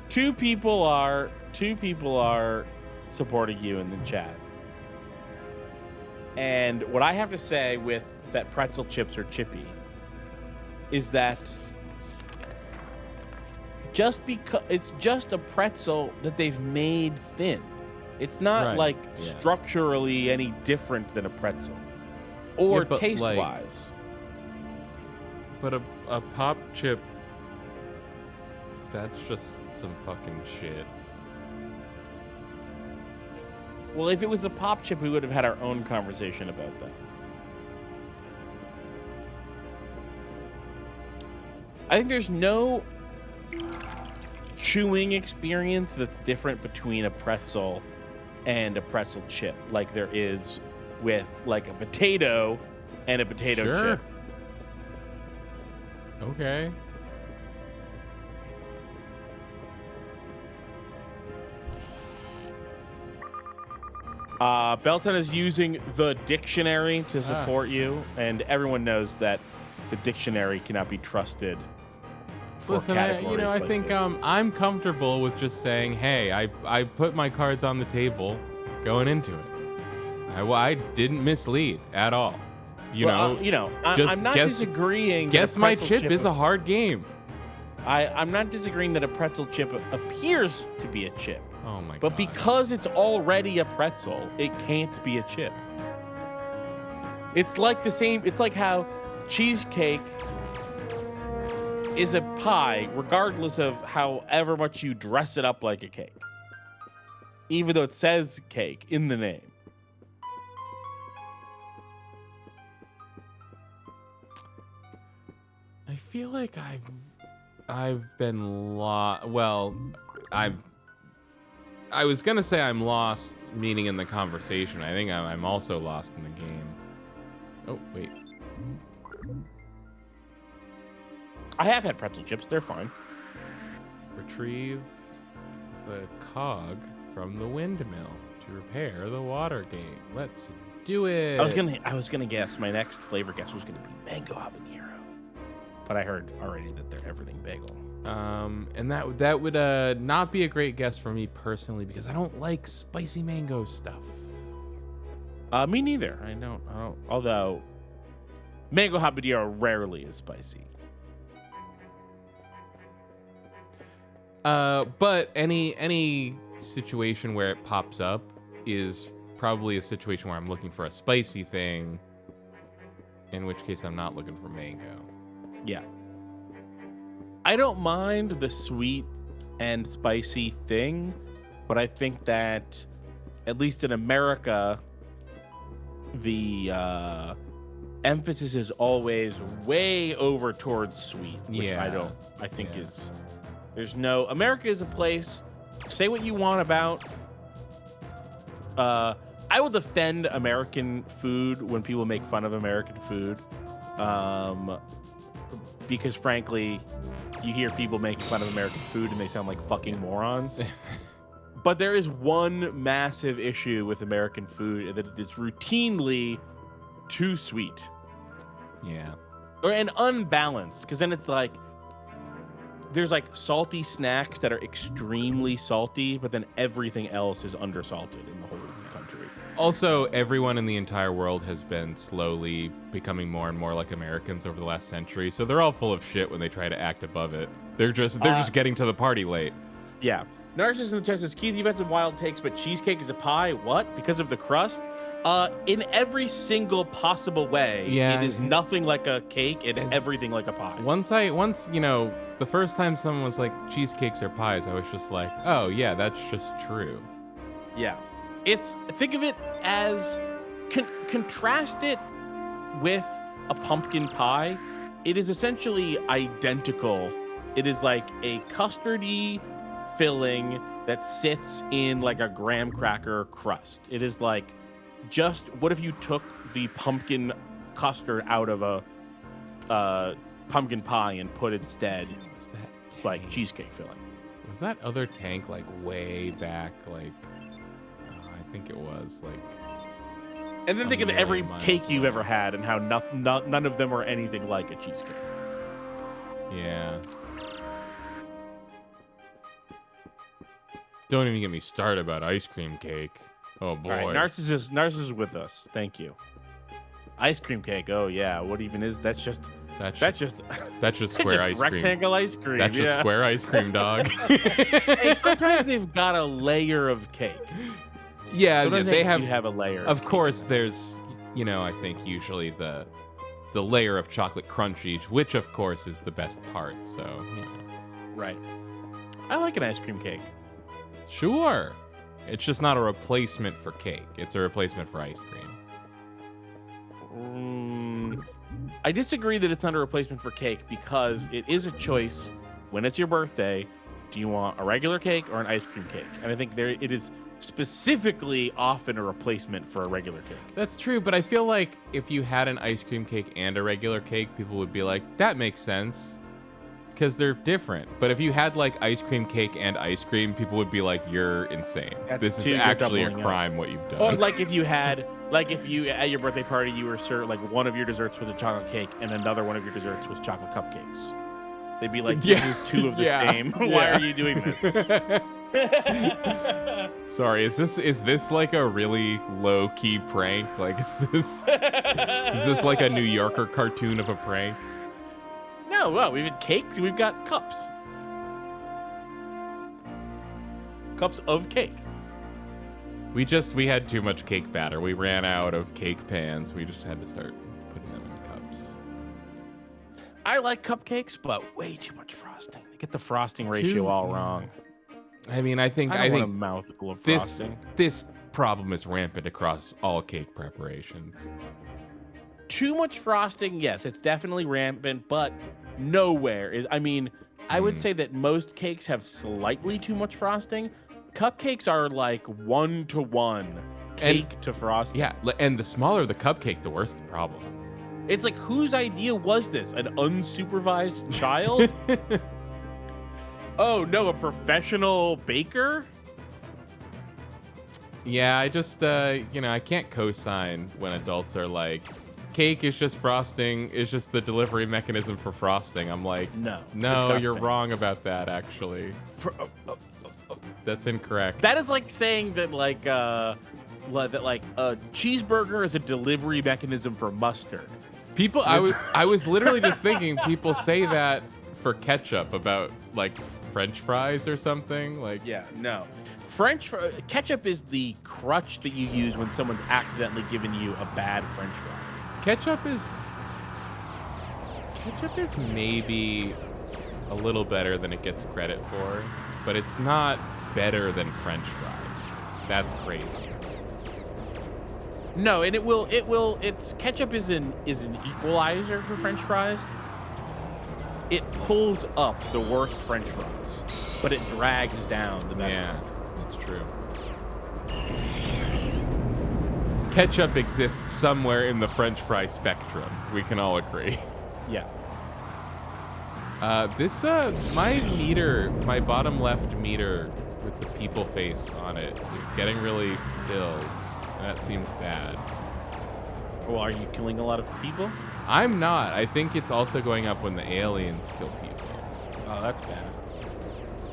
Two people are supporting you in the chat. And what I have to say with that pretzel chips are chippy is that just because it's just a pretzel that they've made thin. It's not Right, yeah. structurally any different than a pretzel or Yeah, but, taste like- wise. But a pop chip, that's just some fucking shit. Well, if it was a pop chip, we would have had our own conversation about that. I think there's no chewing experience that's different between a pretzel and a pretzel chip, like there is with like a potato and a potato Sure. chip. Okay. Belton is using the dictionary to support you, and everyone knows that the dictionary cannot be trusted. For Listen, categories I like think this. I'm comfortable with just saying, hey, I put my cards on the table, going into it. I didn't mislead at all. I'm not guess- disagreeing. that Guess a my pretzel chip is a hard game. I'm not disagreeing that a pretzel chip appears to be a chip, Oh my god. but because it's already a pretzel, it can't be a chip. It's like the same. It's like how cheesecake is a pie, regardless of however much you dress it up like a cake, even though it says cake in the name. I feel like I've been lost. Well, I was gonna say I'm lost, meaning in the conversation. I think I'm also lost in the game. Oh wait. I have had pretzel chips; they're fine. Retrieve the cog from the windmill to repair the water gate. Let's do it. I was gonna guess. My next flavor guess was gonna be mango habanero, but I heard already that they're everything bagel. And that would not be a great guess for me personally because I don't like spicy mango stuff. Me neither. I don't. Although mango habanero rarely is spicy. But any situation where it pops up is probably a situation where I'm looking for a spicy thing, in which case I'm not looking for mango. Yeah. I don't mind the sweet and spicy thing, but I think that at least in America, the emphasis is always way over towards sweet, which Yeah. I think Yeah. America is a place say what you want about. I will defend American food when people make fun of American food, because frankly, you hear people making fun of American food and they sound like fucking morons. But there is one massive issue with American food, and that it is routinely too sweet. Yeah. And unbalanced, because then it's like there's like salty snacks that are extremely salty, but then everything else is undersalted in the whole country. Also, everyone in the entire world has been slowly becoming more and more like Americans over the last century, so they're all full of shit when they try to act above it. They're just getting to the party late. Yeah. Narcissus in the chat says, Keith, you've had some wild takes, but cheesecake is a pie. What? Because of the crust? In every single possible way, Yeah, it is nothing like a cake and everything like a pie. Once, the first time someone was like, cheesecakes are pies, I was just like, oh yeah, that's just true. Yeah. Think of it as, contrast it with a pumpkin pie. It is essentially identical. It is like a custardy filling that sits in like a graham cracker crust. It is like, just what if you took the pumpkin custard out of a pumpkin pie and put instead like cheesecake filling? Was that other tank like way back? Like, I think it was like. And then think of every cake you've ever had and how none of them are anything like a cheesecake. Yeah. Don't even get me started about ice cream cake. Oh boy. All right, Narcissus with us. Thank you. Ice cream cake. Oh yeah. What even is that's just square ice cream. Rectangle ice cream. That's just square ice cream, dog. Hey, sometimes they've got a layer of cake. Yeah, sometimes they have a layer. Of course, there's, I think usually the layer of chocolate crunchies, which of course is the best part. So, Right. I like an ice cream cake. Sure. It's just not a replacement for cake. It's a replacement for ice cream. I disagree that it's not a replacement for cake because it is a choice when it's your birthday. Do you want a regular cake or an ice cream cake? And I think it is specifically often a replacement for a regular cake. That's true, but I feel like if you had an ice cream cake and a regular cake, people would be like, that makes sense. Because they're different. But if you had like ice cream cake and ice cream, people would be like, you're insane. This is actually a crime what you've done. Or like if you at your birthday party, you were served like one of your desserts was a chocolate cake and another one of your desserts was chocolate cupcakes. They'd be like, this is two of the same. Why are you doing this? Sorry, is this like a really low key prank? Like, is this like a New Yorker cartoon of a prank? No, well, we've had cakes, we've got cups. Cups of cake. We had too much cake batter. We ran out of cake pans. We just had to start putting them in cups. I like cupcakes, but way too much frosting. They get the frosting ratio all wrong. I mean, I think want a mouthful of frosting. This problem is rampant across all cake preparations. Too much frosting, yes, it's definitely rampant, but nowhere is. I mean, I would say that most cakes have slightly too much frosting. Cupcakes are like 1-to-1 cake to frosting. Yeah, and the smaller the cupcake, the worse the problem. It's like, whose idea was this? An unsupervised child? Oh no, a professional baker? Yeah, I just I can't co-sign when adults are like, cake is just frosting, is just the delivery mechanism for frosting. I'm like, no, disgusting. You're wrong about that, actually. That's incorrect. That is like saying that a cheeseburger is a delivery mechanism for mustard. People, I was literally just thinking people say that for ketchup about like French fries or something. Like, yeah, no. Ketchup is the crutch that you use when someone's accidentally given you a bad French fry. Ketchup is maybe a little better than it gets credit for, but it's not better than French fries. That's crazy. No, and ketchup is an equalizer for French fries. it pulls up the worst French fries, but it drags down the best. Yeah, French fries. that's true. Ketchup exists somewhere in the French fry spectrum. We can all agree. Yeah. My meter, my bottom left meter with the people face on it is getting really filled. That seems bad. Well, are you killing a lot of people? I'm not. I think it's also going up when the aliens kill people. Oh, that's bad.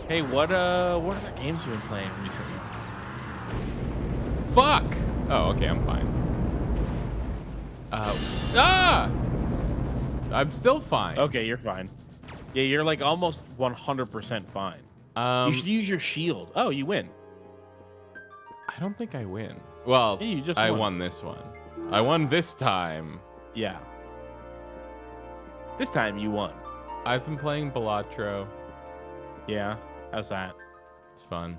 Hey, what other games have you been playing recently? Fuck! Oh, okay, I'm fine. I'm still fine. Okay, you're fine. Yeah, you're like almost 100% fine. You should use your shield. Oh, you win. I don't think I win. Well, Yeah, you just I won. won this one. I won this time. Yeah. This time you won. I've been playing Balatro. Yeah. How's that? It's fun.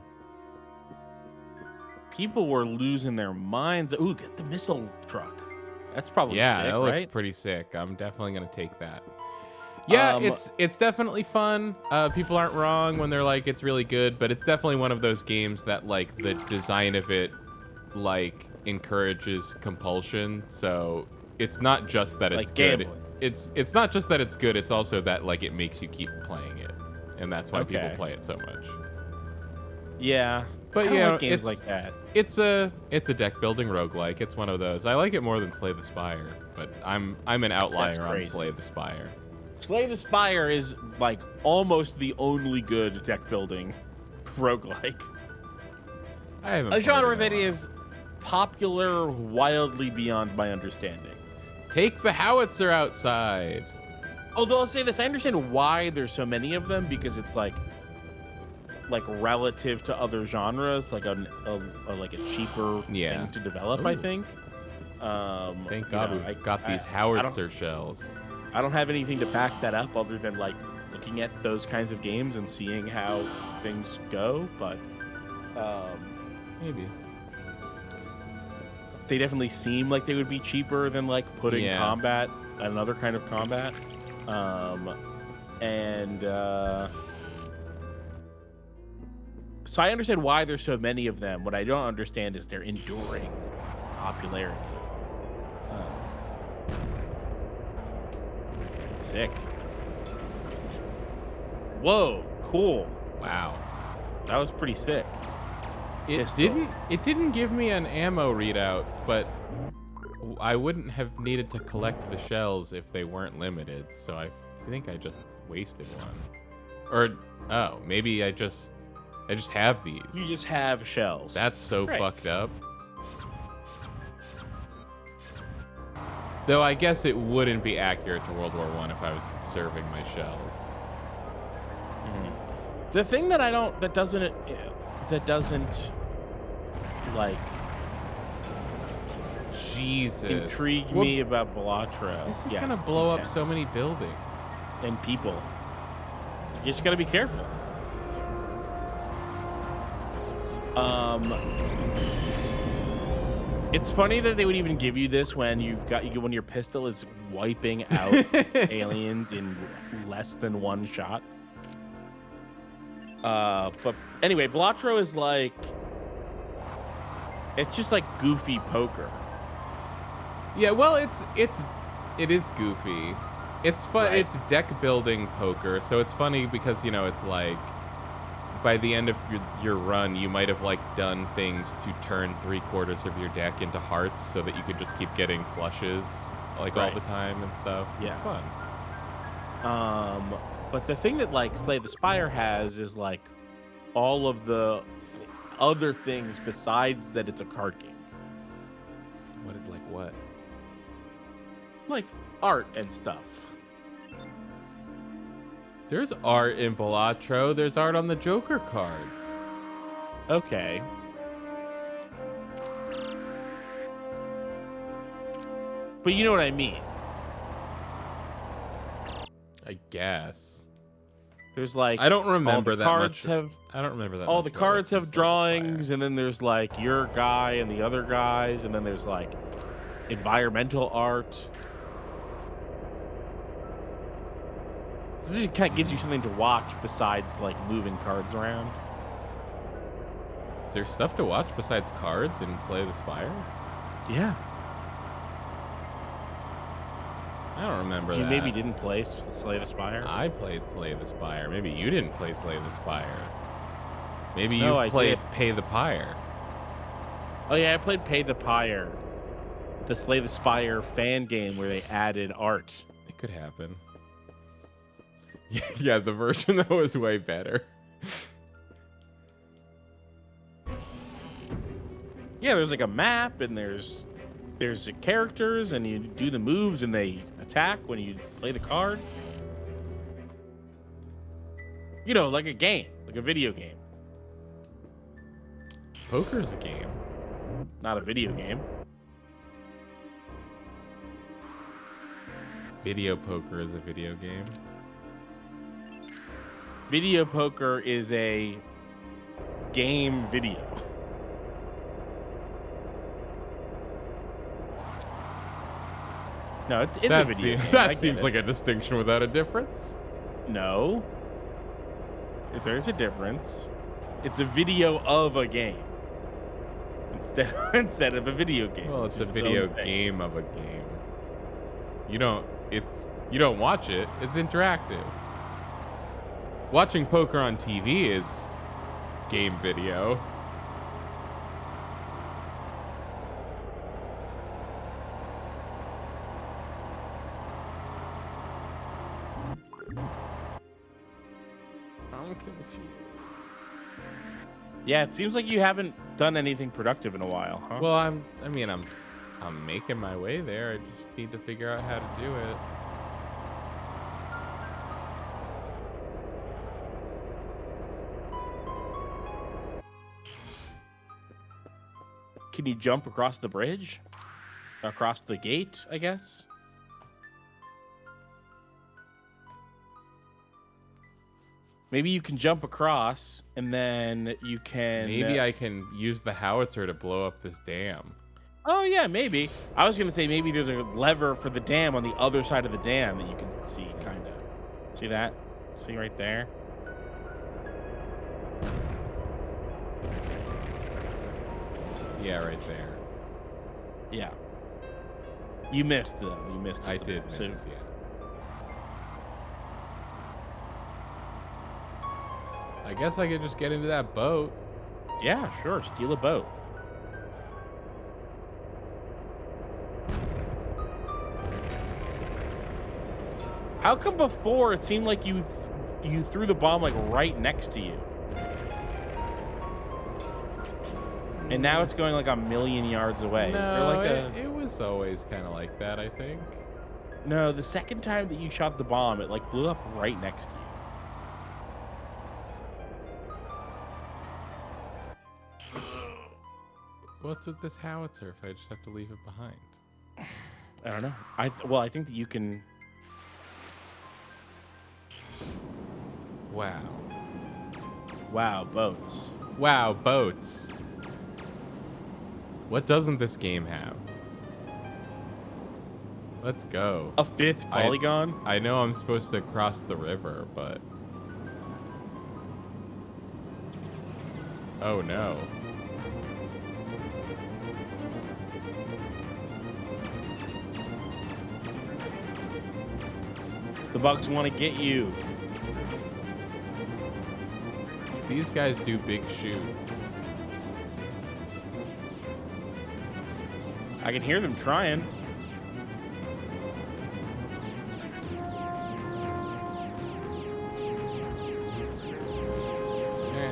People were losing their minds. Ooh, get the missile truck. That's probably Yeah, sick, that looks right? pretty sick. I'm definitely gonna take that. Yeah, it's definitely fun. People aren't wrong when they're like it's really good, but it's definitely one of those games that like the design of it like encourages compulsion. So it's not just that it's Like good. gambling. It's not just that it's good. It's also that like it makes you keep playing it, and that's why people Okay. play it so much. Yeah. But I don't yeah, like games it's like that. It's a deck building roguelike. It's one of those. I like it more than Slay the Spire, but I'm an outlier on crazy. Slay the Spire. Slay the Spire is like almost the only good deck building roguelike. I haven't A played genre it in that a while. is popular wildly beyond my understanding. Take the howitzer outside. Although I'll say this, I understand why there's so many of them because it's like relative to other genres, like a cheaper Yeah. thing to develop. I Ooh. think. Thank you God know, we've got these I howitzer shells. don't have anything to back that up other than like looking at those kinds of games and seeing how things go. But Maybe. they definitely seem like they would be cheaper than like putting Yeah. combat, another kind of combat. So I understand why there's so many of them. What I don't understand is their enduring popularity. Sick. Whoa, cool. Wow. That was pretty sick. Pistol. It didn't give me an ammo readout, but I wouldn't have needed to collect the shells if they weren't limited, so I think I just wasted one. Or oh, maybe I just have these. You just have shells. That's so Right. fucked up. Though I guess it wouldn't be accurate to World War I if I was conserving my shells. The thing that doesn't like Jesus. intrigue Well, me about Balatro. This is Yeah, gonna blow up so intense. many buildings. And people. You just gotta be careful. It's funny that they would even give you this when when your pistol is wiping out aliens in less than one shot. But anyway, Balatro is like it's just like goofy poker. Yeah, well, it is goofy. It's fun. Right. It's deck building poker, so it's funny because it's like by the end of your run, you might have like done things to turn 3/4 of your deck into hearts, so that you could just keep getting flushes like all Right. the time and stuff. Yeah. It's fun. But the thing that like Slay the Spire has is like all of the other things besides that it's a card game, What? like art and stuff. There's art in Balatro. There's art on the Joker cards. Okay. But you know what I mean. I guess. There's like I don't remember all the that cards much. have I don't remember that. all much the about cards what's in have Slay the Spire. drawings, and then there's like your guy and the other guys, and then there's like environmental art. This just kind of gives you something to watch besides like moving cards around. There's stuff to watch besides cards in Slay the Spire? Yeah. I don't remember You that. maybe didn't play Slay the Spire? I played Slay the Spire. Maybe you didn't play Slay the Spire. Maybe you No, I played did. Pay the Pyre. Oh yeah, I played Pay the Pyre, the Slay the Spire fan game where they added art. It could happen. Yeah, the version that was way better. Yeah, there's like a map and there's the characters and you do the moves and they attack when you play the card. You know, like a game, like a video game, Poker's a game. not a video game. Video poker is a video game. Video poker is a game video. No, it's a video game. I That get seems it. like a distinction without a difference. No. If there's a difference, it's a video of a game instead of a video game. Well, it's a which is video own thing. game of a game. You don't watch it. It's interactive. Watching poker on TV is game video. I'm confused. Yeah, it seems like you haven't done anything productive in a while, huh? Well, I'm making my way there. I just need to figure out how to do it. Can you jump across the bridge? Across the gate, I guess? Maybe you can jump across and then you can... Maybe I can use the howitzer to blow up this dam. Oh, yeah, maybe. I was going to say maybe there's a lever for the dam on the other side of the dam that you can see, kind of. See that? See right there? Yeah, right there. Yeah. You missed, though. You missed. I it, did though. miss, yeah. I guess I could just get into that boat. Yeah, sure. Steal a boat. How come before it seemed like you threw the bomb like right next to you? And now it's going like a million yards away. Is there No, like it was always kind of like that, I think. No, the second time that you shot the bomb, it like blew up right next to you. What's with this howitzer if I just have to leave it behind? I don't know. I think that you can. Wow. Wow, boats. Wow, boats. What doesn't this game have? Let's go. A fifth polygon. I know I'm supposed to cross the river, but... Oh no. The bugs want to get you. These guys do big shoot. I can hear them trying. Eh.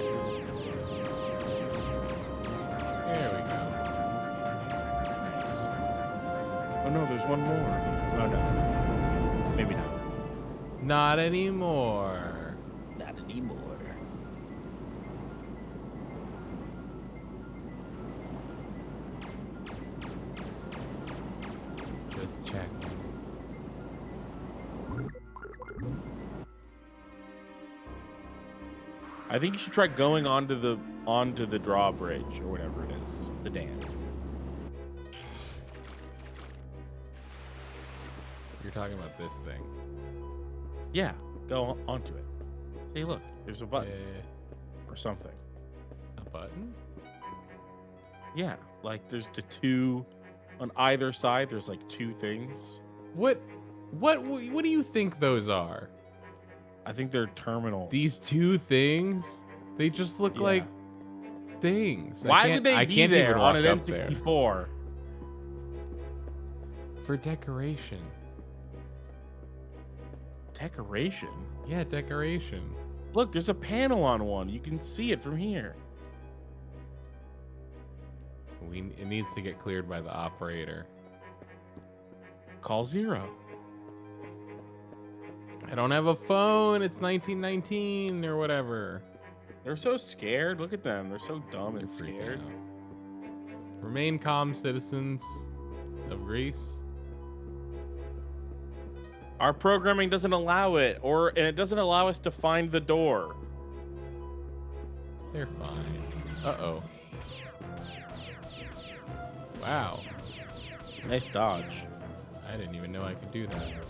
There we go. Oh no, there's one more. Oh no. Maybe not. Not anymore. Not anymore. Just checking. I think you should try going onto the drawbridge or whatever it is, the dam. You're talking about this thing. Yeah. Go onto it. See, look, there's a button or something. A button? Yeah, like there's the two on either side. There's like two things. What do you think those are? I think they're terminals. These two things? They just look Yeah. like things. Why would they I be can't there even on walk an up there. N64? For decoration. Decoration? Yeah, decoration. Look, there's a panel on one. You can see it from here. It needs to get cleared by the operator. Call 0. I don't have a phone. It's 1919 or whatever. They're so scared. Look at them. They're so dumb and They're freaking scared. out. Remain calm, citizens of Greece. Our programming doesn't allow it, and it doesn't allow us to find the door. They're fine. Uh-oh. Wow. Nice dodge. I didn't even know I could do that.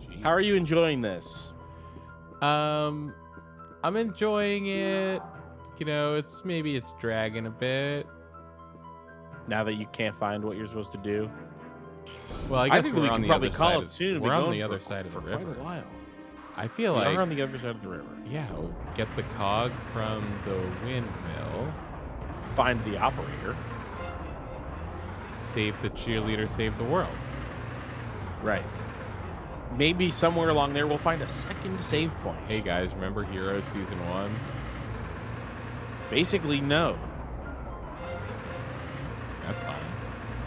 Jeez. How are you enjoying this? I'm enjoying it. You know, maybe it's dragging a bit. Now that you can't find what you're supposed to do? Well, I guess think we're we on can the probably other call side. it soon. We're on We're the going other for- side of the for quite a river. while. I feel We like are on the other side of the river. yeah, we'll get the cog from the windmill. Find the operator. Save the cheerleader, save the world. Right. Maybe somewhere along there we'll find a second save point. Hey guys, remember Heroes Season 1? Basically, no. That's fine.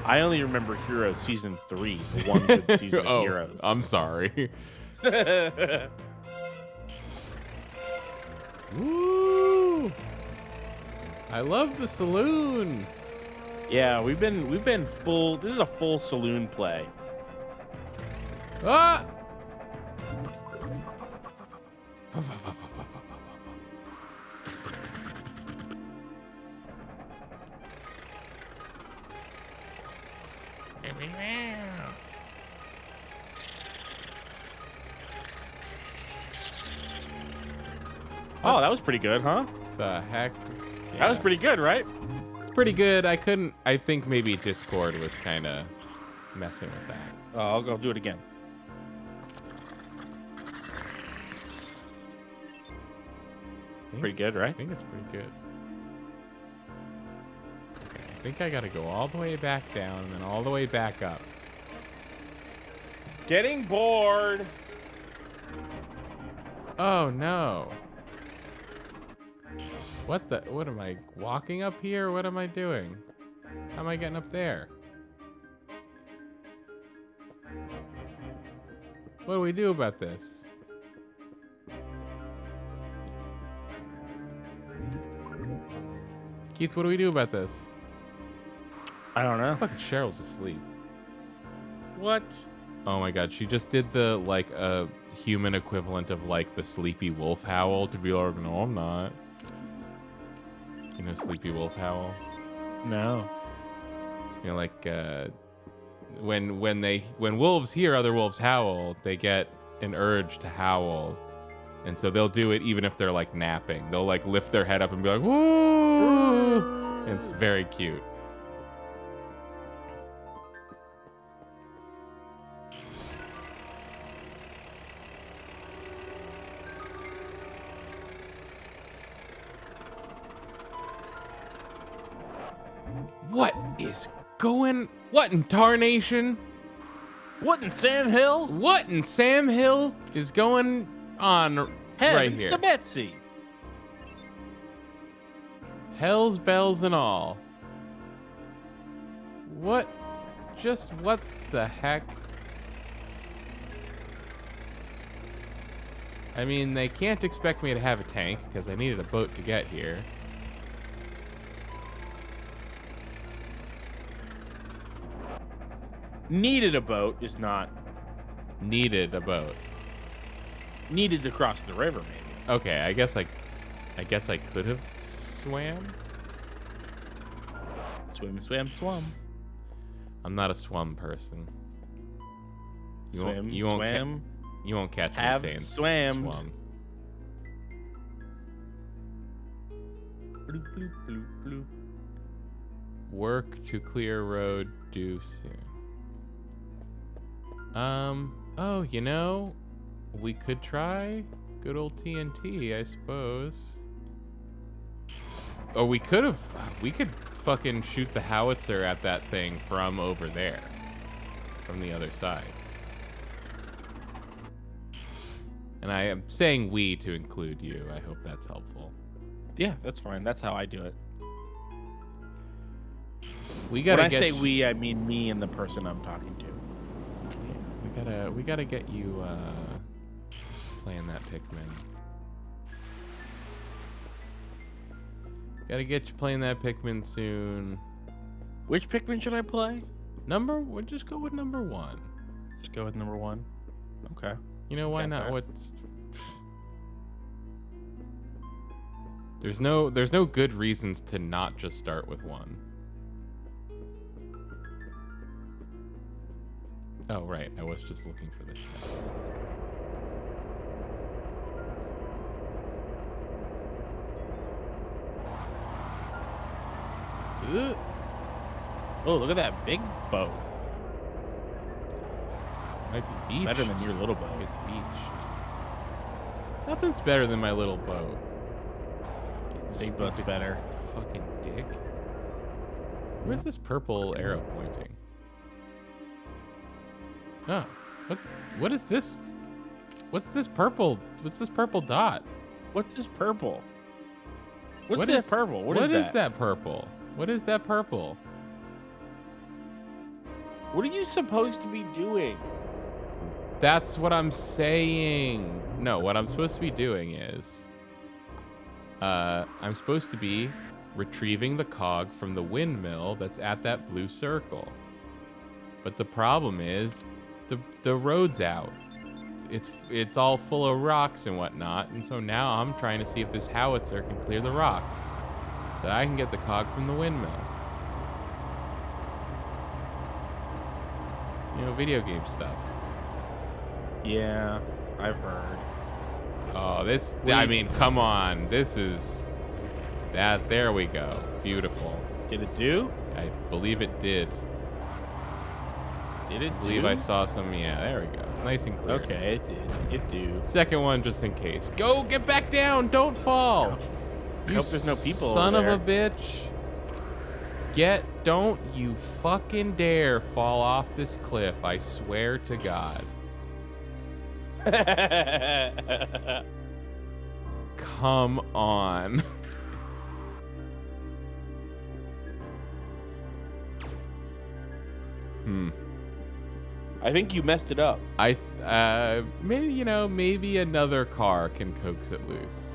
I only remember Heroes Season 3, the one good season of Oh, Heroes. I'm sorry. Woo! I love the saloon. Yeah, we've been full. This is a full saloon play. Ah! Oh, that was pretty good, huh? The heck? That was Yeah. pretty good, right? It's pretty good. I think maybe Discord was kind of messing with that. Oh, I'll go do it again. Pretty good, I right? think it's pretty good. Okay, I think I gotta go all the way back down and then all the way back up. Getting bored. Oh no. What am I walking up here? What am I doing? How am I getting up there? What do we do about this? Keith, what do we do about this? I don't know. Fucking Cheryl's asleep. What? Oh my god, she just did the like human equivalent of like the sleepy wolf howl to be like, no, I'm not. You know, sleepy wolf howl. No. You know, like when wolves hear other wolves howl, they get an urge to howl, and so they'll do it even if they're like napping. They'll like lift their head up and be like, woo! It's very cute. What in tarnation? What in Sam Hill? What in Sam Hill is going on right Heavens here? to Betsy. Hell's bells and all. What? Just what the heck? I mean, they can't expect me to have a tank because I needed a boat to get here. Needed a boat is not Needed a boat. needed to cross the river, maybe. Okay, I guess I could have swam? Swim, swim, swum. I'm not a swum person. Swim, you won't swam. You won't catch me Have saying swammed. swum. Bloop, bloop, bloop, bloop. Work to clear road due soon. Oh, you know, we could try good old TNT, I suppose. Or we could fucking shoot the howitzer at that thing from over there. From the other side. And I am saying we to include you. I hope that's helpful. Yeah, that's fine. That's how I do it. We gotta When I say get we, I mean me and the person I'm talking to. yeah, we gotta get you playing that Pikmin. Gotta get you playing that Pikmin soon. Which Pikmin should I play? We'll just go with number 1. Just go with number 1. Okay. You know, why Got not? that. What's There's no good reasons to not just start with 1. Oh, right. I was just looking for this guy. Ugh. Oh, look at that big boat. Might be beach. Better than your little boat. It's beached. Nothing's better than my little boat. You Big boat's stupid better. Fucking dick. Where's this purple arrow pointing? Oh, what is this? What's this purple? What's this purple dot? What's this purple? What's What that is- purple? What is that purple? What is that purple? What are you supposed to be doing? That's what I'm saying. No, what I'm supposed to be doing is, I'm supposed to be retrieving the cog from the windmill that's at that blue circle. But the problem is, the road's out. It's all full of rocks and whatnot, and so now I'm trying to see if this howitzer can clear the rocks, so I can get the cog from the windmill. You know, video game stuff. Yeah, I've heard. Oh, I mean, come on. This is that. There we go. Beautiful. Did it do? I believe it did. Did it I believe do? I saw some. Yeah, there we go. It's nice and clear. Okay, it did. It do. Second one, just in case. Go, get back down. Don't fall. I hope there's no people Son over of a bitch. Don't you fucking dare fall off this cliff. I swear to God. Come on. I think you messed it up. Maybe another car can coax it loose.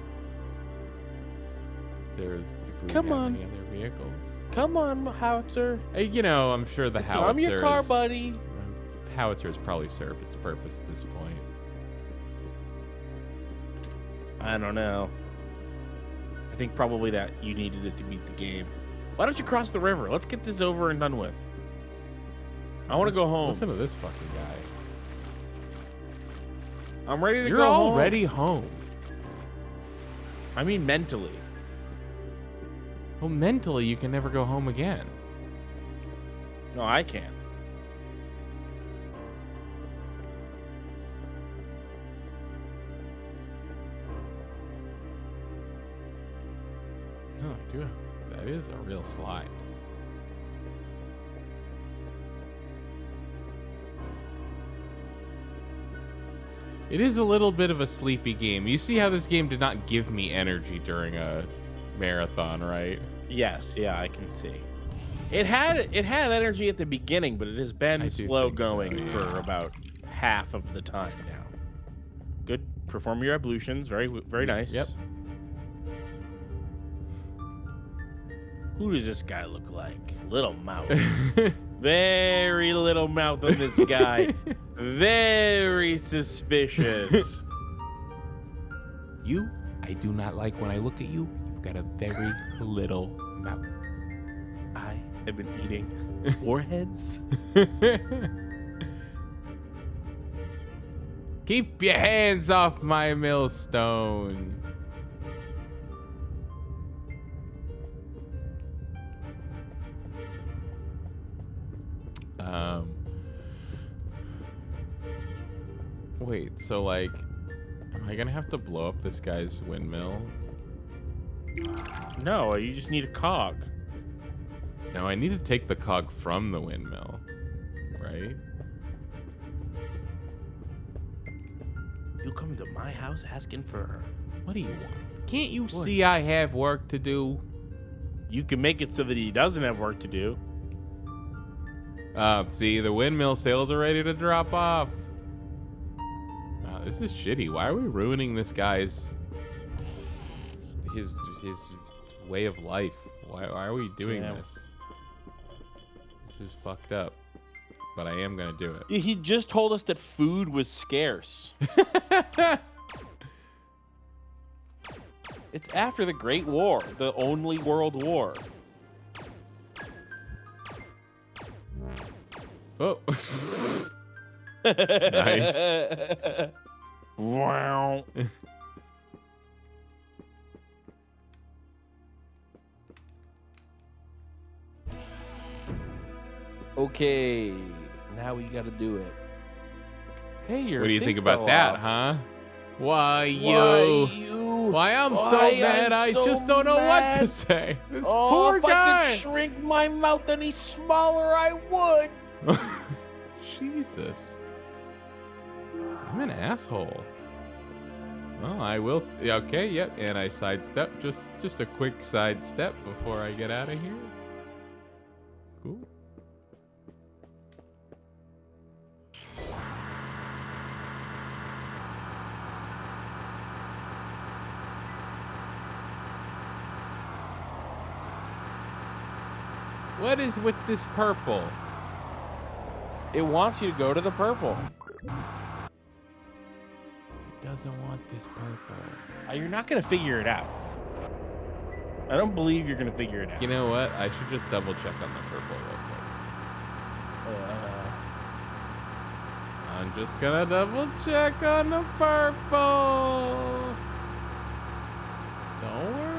If we Come have on. any other vehicles. Come on, howitzer. I'm sure the howitzer. I'm your car, buddy. Howitzer has probably served its purpose at this point. I don't know. I think probably that you needed it to beat the game. Why don't you cross the river? Let's get this over and done with. I want to go home. Listen to this fucking guy. I'm ready to You're go home. already home. I mean mentally. Well, mentally, you can never go home again. No, I can. No, I do. That is a real slide. It is a little bit of a sleepy game. You see how this game did not give me energy during a marathon, right? Yes, yeah, I can see. It had energy at the beginning, but it has I been do slow think so, going yeah. for about half of the time now. Good. Perform your ablutions. Very nice. Yep. Who does this guy look like? Little mouth. Very little mouth on this guy. Very suspicious. You, I do not like when I look at you. You've got a very little mouth. I have been eating warheads. Keep your hands off my millstone. Wait, so like, am I gonna have to blow up this guy's windmill? No, you just need a cog. No, I need to take the cog from the windmill, right? You come to my house asking for her. What do you want? Can't you see I have work to do? You can make it so that he doesn't have work to do. See, the windmill sails are ready to drop off. This is shitty. Why are we ruining this guy's his way of life? Why are we doing this? This is fucked up. But I am gonna do it. He just told us that food was scarce. It's after the Great War, the only world war. Oh. Nice. Wow. Okay, now we gotta do it. Hey, your What do you thing think about fell that, off. huh? Why I'm so mad. I just don't know what to say. This poor if guy. I could shrink my mouth any smaller, I would. Jesus. I'm an asshole. Well, I will. Okay, yep. And I sidestep. Just a quick sidestep before I get out of here. Cool. What is with this purple? It wants you to go to the purple. It doesn't want this purple. You're not gonna figure it out. I don't believe you're gonna figure it out. You know what? I should just double check on the purple real quick. I'm just gonna double check on the purple. Don't worry.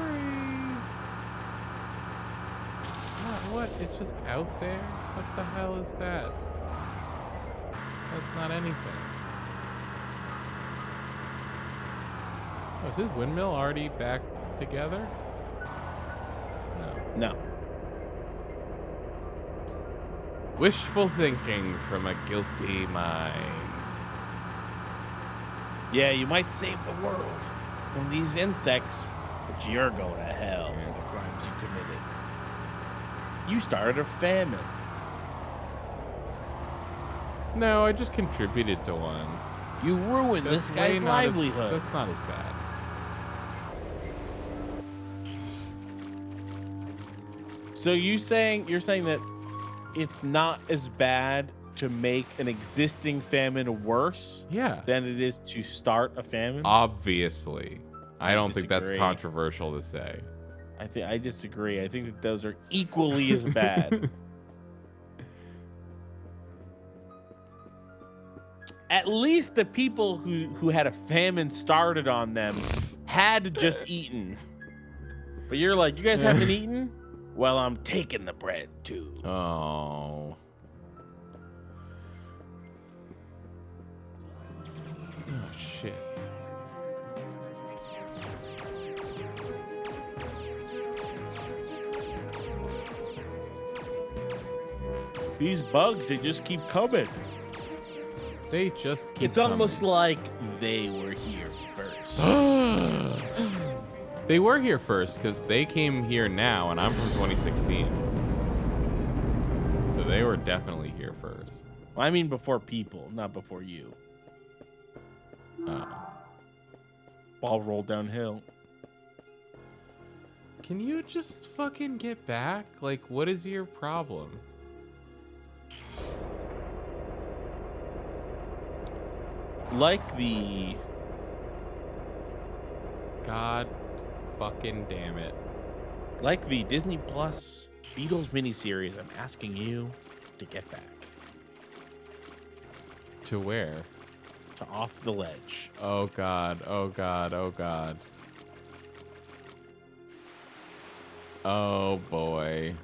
What? It's just out there? What the hell is that? That's not anything. Oh, is his windmill already back together? No. No. Wishful thinking from a guilty mind. Yeah, you might save the world from these insects, but you're going to hell for the crimes you committed. You started a famine. No, I just contributed to one. You ruined That's this guy's way not as- livelihood. That's not as bad. So you're saying that it's not as bad to make an existing famine worse Yeah. than it is to start a famine? Obviously. I don't think that's disagree. controversial to say. I disagree. I think that those are equally as bad. At least the people who had a famine started on them had just eaten. But you're like, you guys haven't eaten? Well, I'm taking the bread too. Oh. Oh, shit. These bugs, they just keep coming. They just keep It's almost coming. like they were here first. They were here first because they came here now, and I'm from 2016. So they were definitely here first. Well, I mean before people, not before you. Ball rolled downhill. Can you just fucking get back? Like, what is your problem? Like the God fucking damn it. Like the Disney Plus Beatles miniseries, I'm asking you to get back To where? to Off the Ledge. Oh god, oh god, oh god. Oh boy.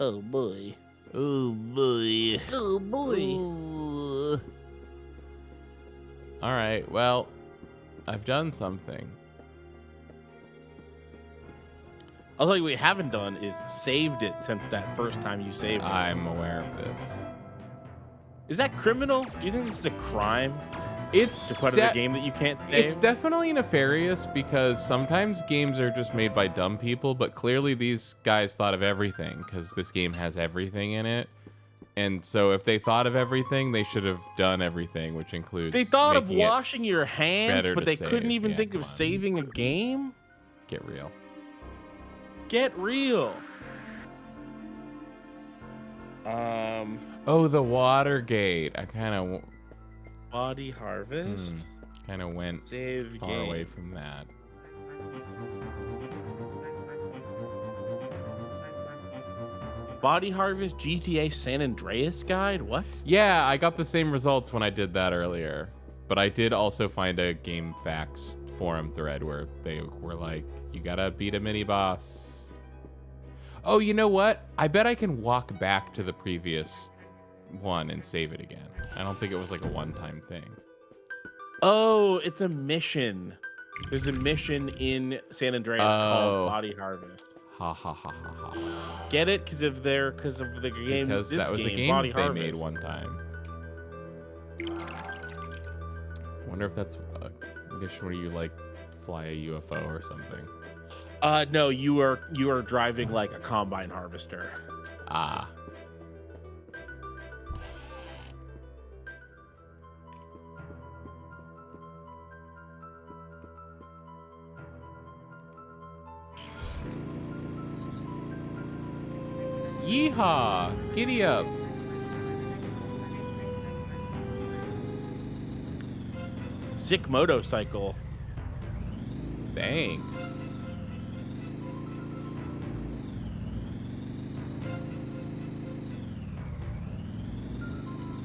Oh boy. Oh boy. Oh boy. Ooh. All right, well, I've done something. I'll tell you what you haven't done is saved it since that first time you saved it. I'm aware of this. Is that criminal? Do you think this is a crime? It's To put in a game that you can't save? It's definitely nefarious because sometimes games are just made by dumb people, but clearly these guys thought of everything because this game has everything in it. And so if they thought of everything, they should have done everything, which includes They thought of making it washing your hands, better but to they save. couldn't even Yeah, think of come on. saving a game? Get real. Get real. Oh, the Watergate. I kind Body Harvest. of went Save far game. away from that. Body Harvest GTA San Andreas guide? What? Yeah, I got the same results when I did that earlier. But I did also find a Game Facts forum thread where they were like, you gotta beat a mini boss. Oh, you know what? I bet I can walk back to the previous one and save it again. I don't think it was like a one-time thing. Oh, it's a mission. There's a mission in San Andreas Oh. called Body Harvest. Ha ha ha ha ha. Get it? Because of the game. Because this that was game, a game Body they Harvest. made one time. I wonder if that's a mission where you like fly a UFO or something. No, you are driving like a combine harvester. Ah. Yeehaw! Giddy up! Sick motorcycle. Thanks.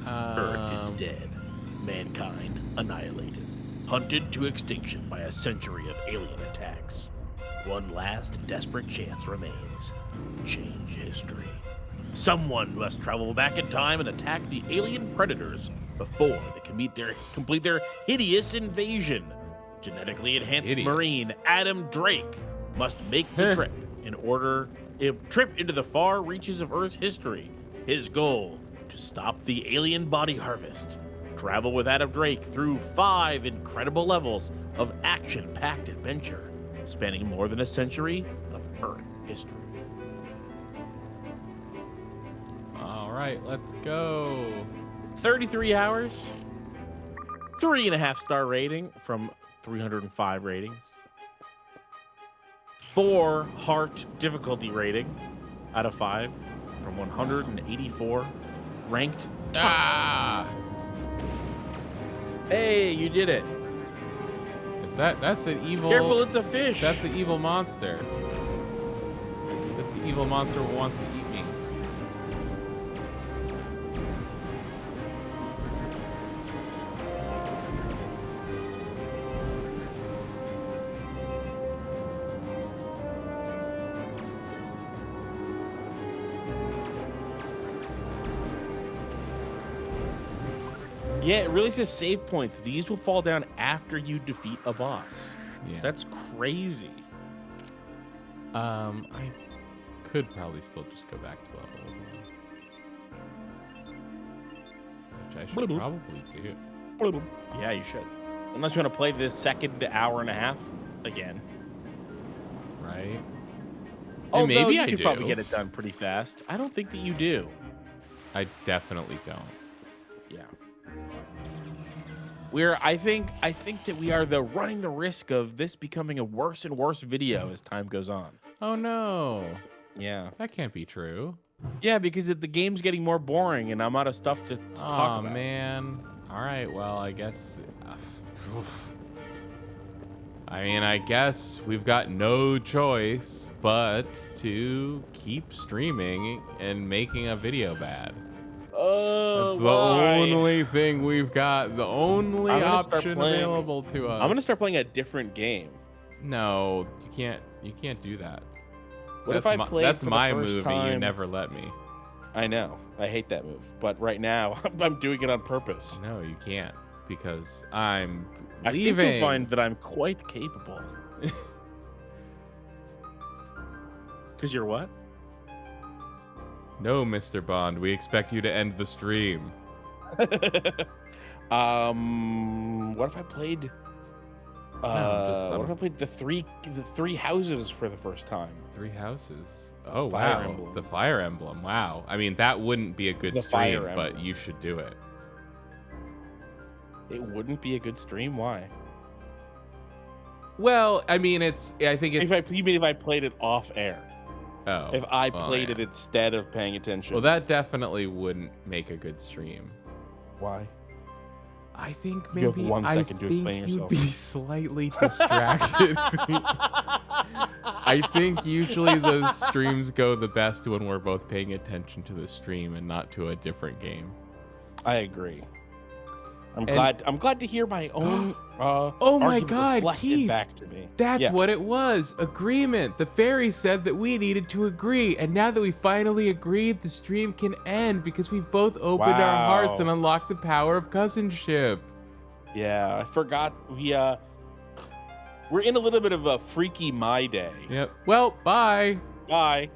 Earth is dead. Mankind annihilated. Hunted to extinction by a century of alien attacks. One last desperate chance remains. Change history. Someone must travel back in time and attack the alien predators before they complete their hideous invasion. Genetically enhanced Hideous. Marine Adam Drake must make the trip into the far reaches of Earth's history. His goal, to stop the alien body harvest. Travel with Adam Drake through 5 incredible levels of action-packed adventure, spanning more than a century of Earth history. All right, let's go. 33 hours. 3.5-star rating from 305 ratings. 4 heart difficulty rating out of 5 from 184. Ranked tough. Ah! Hey, you did it. Is that's an evil? Careful, it's a fish. That's an evil monster. That's an evil monster who wants to eat me. Yeah, it really says save points. These will fall down after you defeat a boss. Yeah. That's crazy. I could probably still just go back to the old one, which I should probably do. Yeah, you should. Unless you want to play this second hour and a half again. Right? Oh, And maybe you I could do. probably get it done pretty fast. I don't think that you do. I definitely don't. Yeah. I think that we are running the risk of this becoming a worse and worse video as time goes on. Oh no, Yeah. that can't be true. Yeah, because the game's getting more boring and I'm out of stuff to talk Oh about. man. All right. Well, I guess. I mean, I guess we've got no choice but to keep streaming and making a video bad. Oh, That's the only thing we've got. The only option available to us. I'm gonna start playing a different game. No, you can't. You can't do that. What if I played That's for the my first movie. time? You never let me. I know. I hate that move. But right now, I'm doing it on purpose. No, you can't because I'm I think leaving. you'll find that I'm quite capable. Because you're what? No, Mr. Bond. We expect you to end the stream. What if I played? What if I played the three houses for the first time? 3 houses. Oh Fire wow, Emblem. the Fire Emblem. Wow. I mean, that wouldn't be a good The stream, Fire but Emblem. you should do it. It wouldn't be a good stream. Why? Well, I mean, I think it's. You mean if I played it off air? Oh. If I well, played yeah. it instead of paying attention? Well, that definitely wouldn't make a good stream. Why? I think You have maybe 1 second to I think explain you'd yourself. be slightly distracted. I think usually the streams go the best when we're both paying attention to the stream and not to a different game. I agree. I'm glad to hear my own. Oh my argument God, reflected Keith. back to me. That's Yeah. what it was. Agreement. The fairy said that we needed to agree. And now that we finally agreed, the stream can end because we've both opened our hearts Wow. and unlocked the power of cousinship. Yeah, I forgot. We're in a little bit of a freaky my day. Yep. Well, bye. Bye.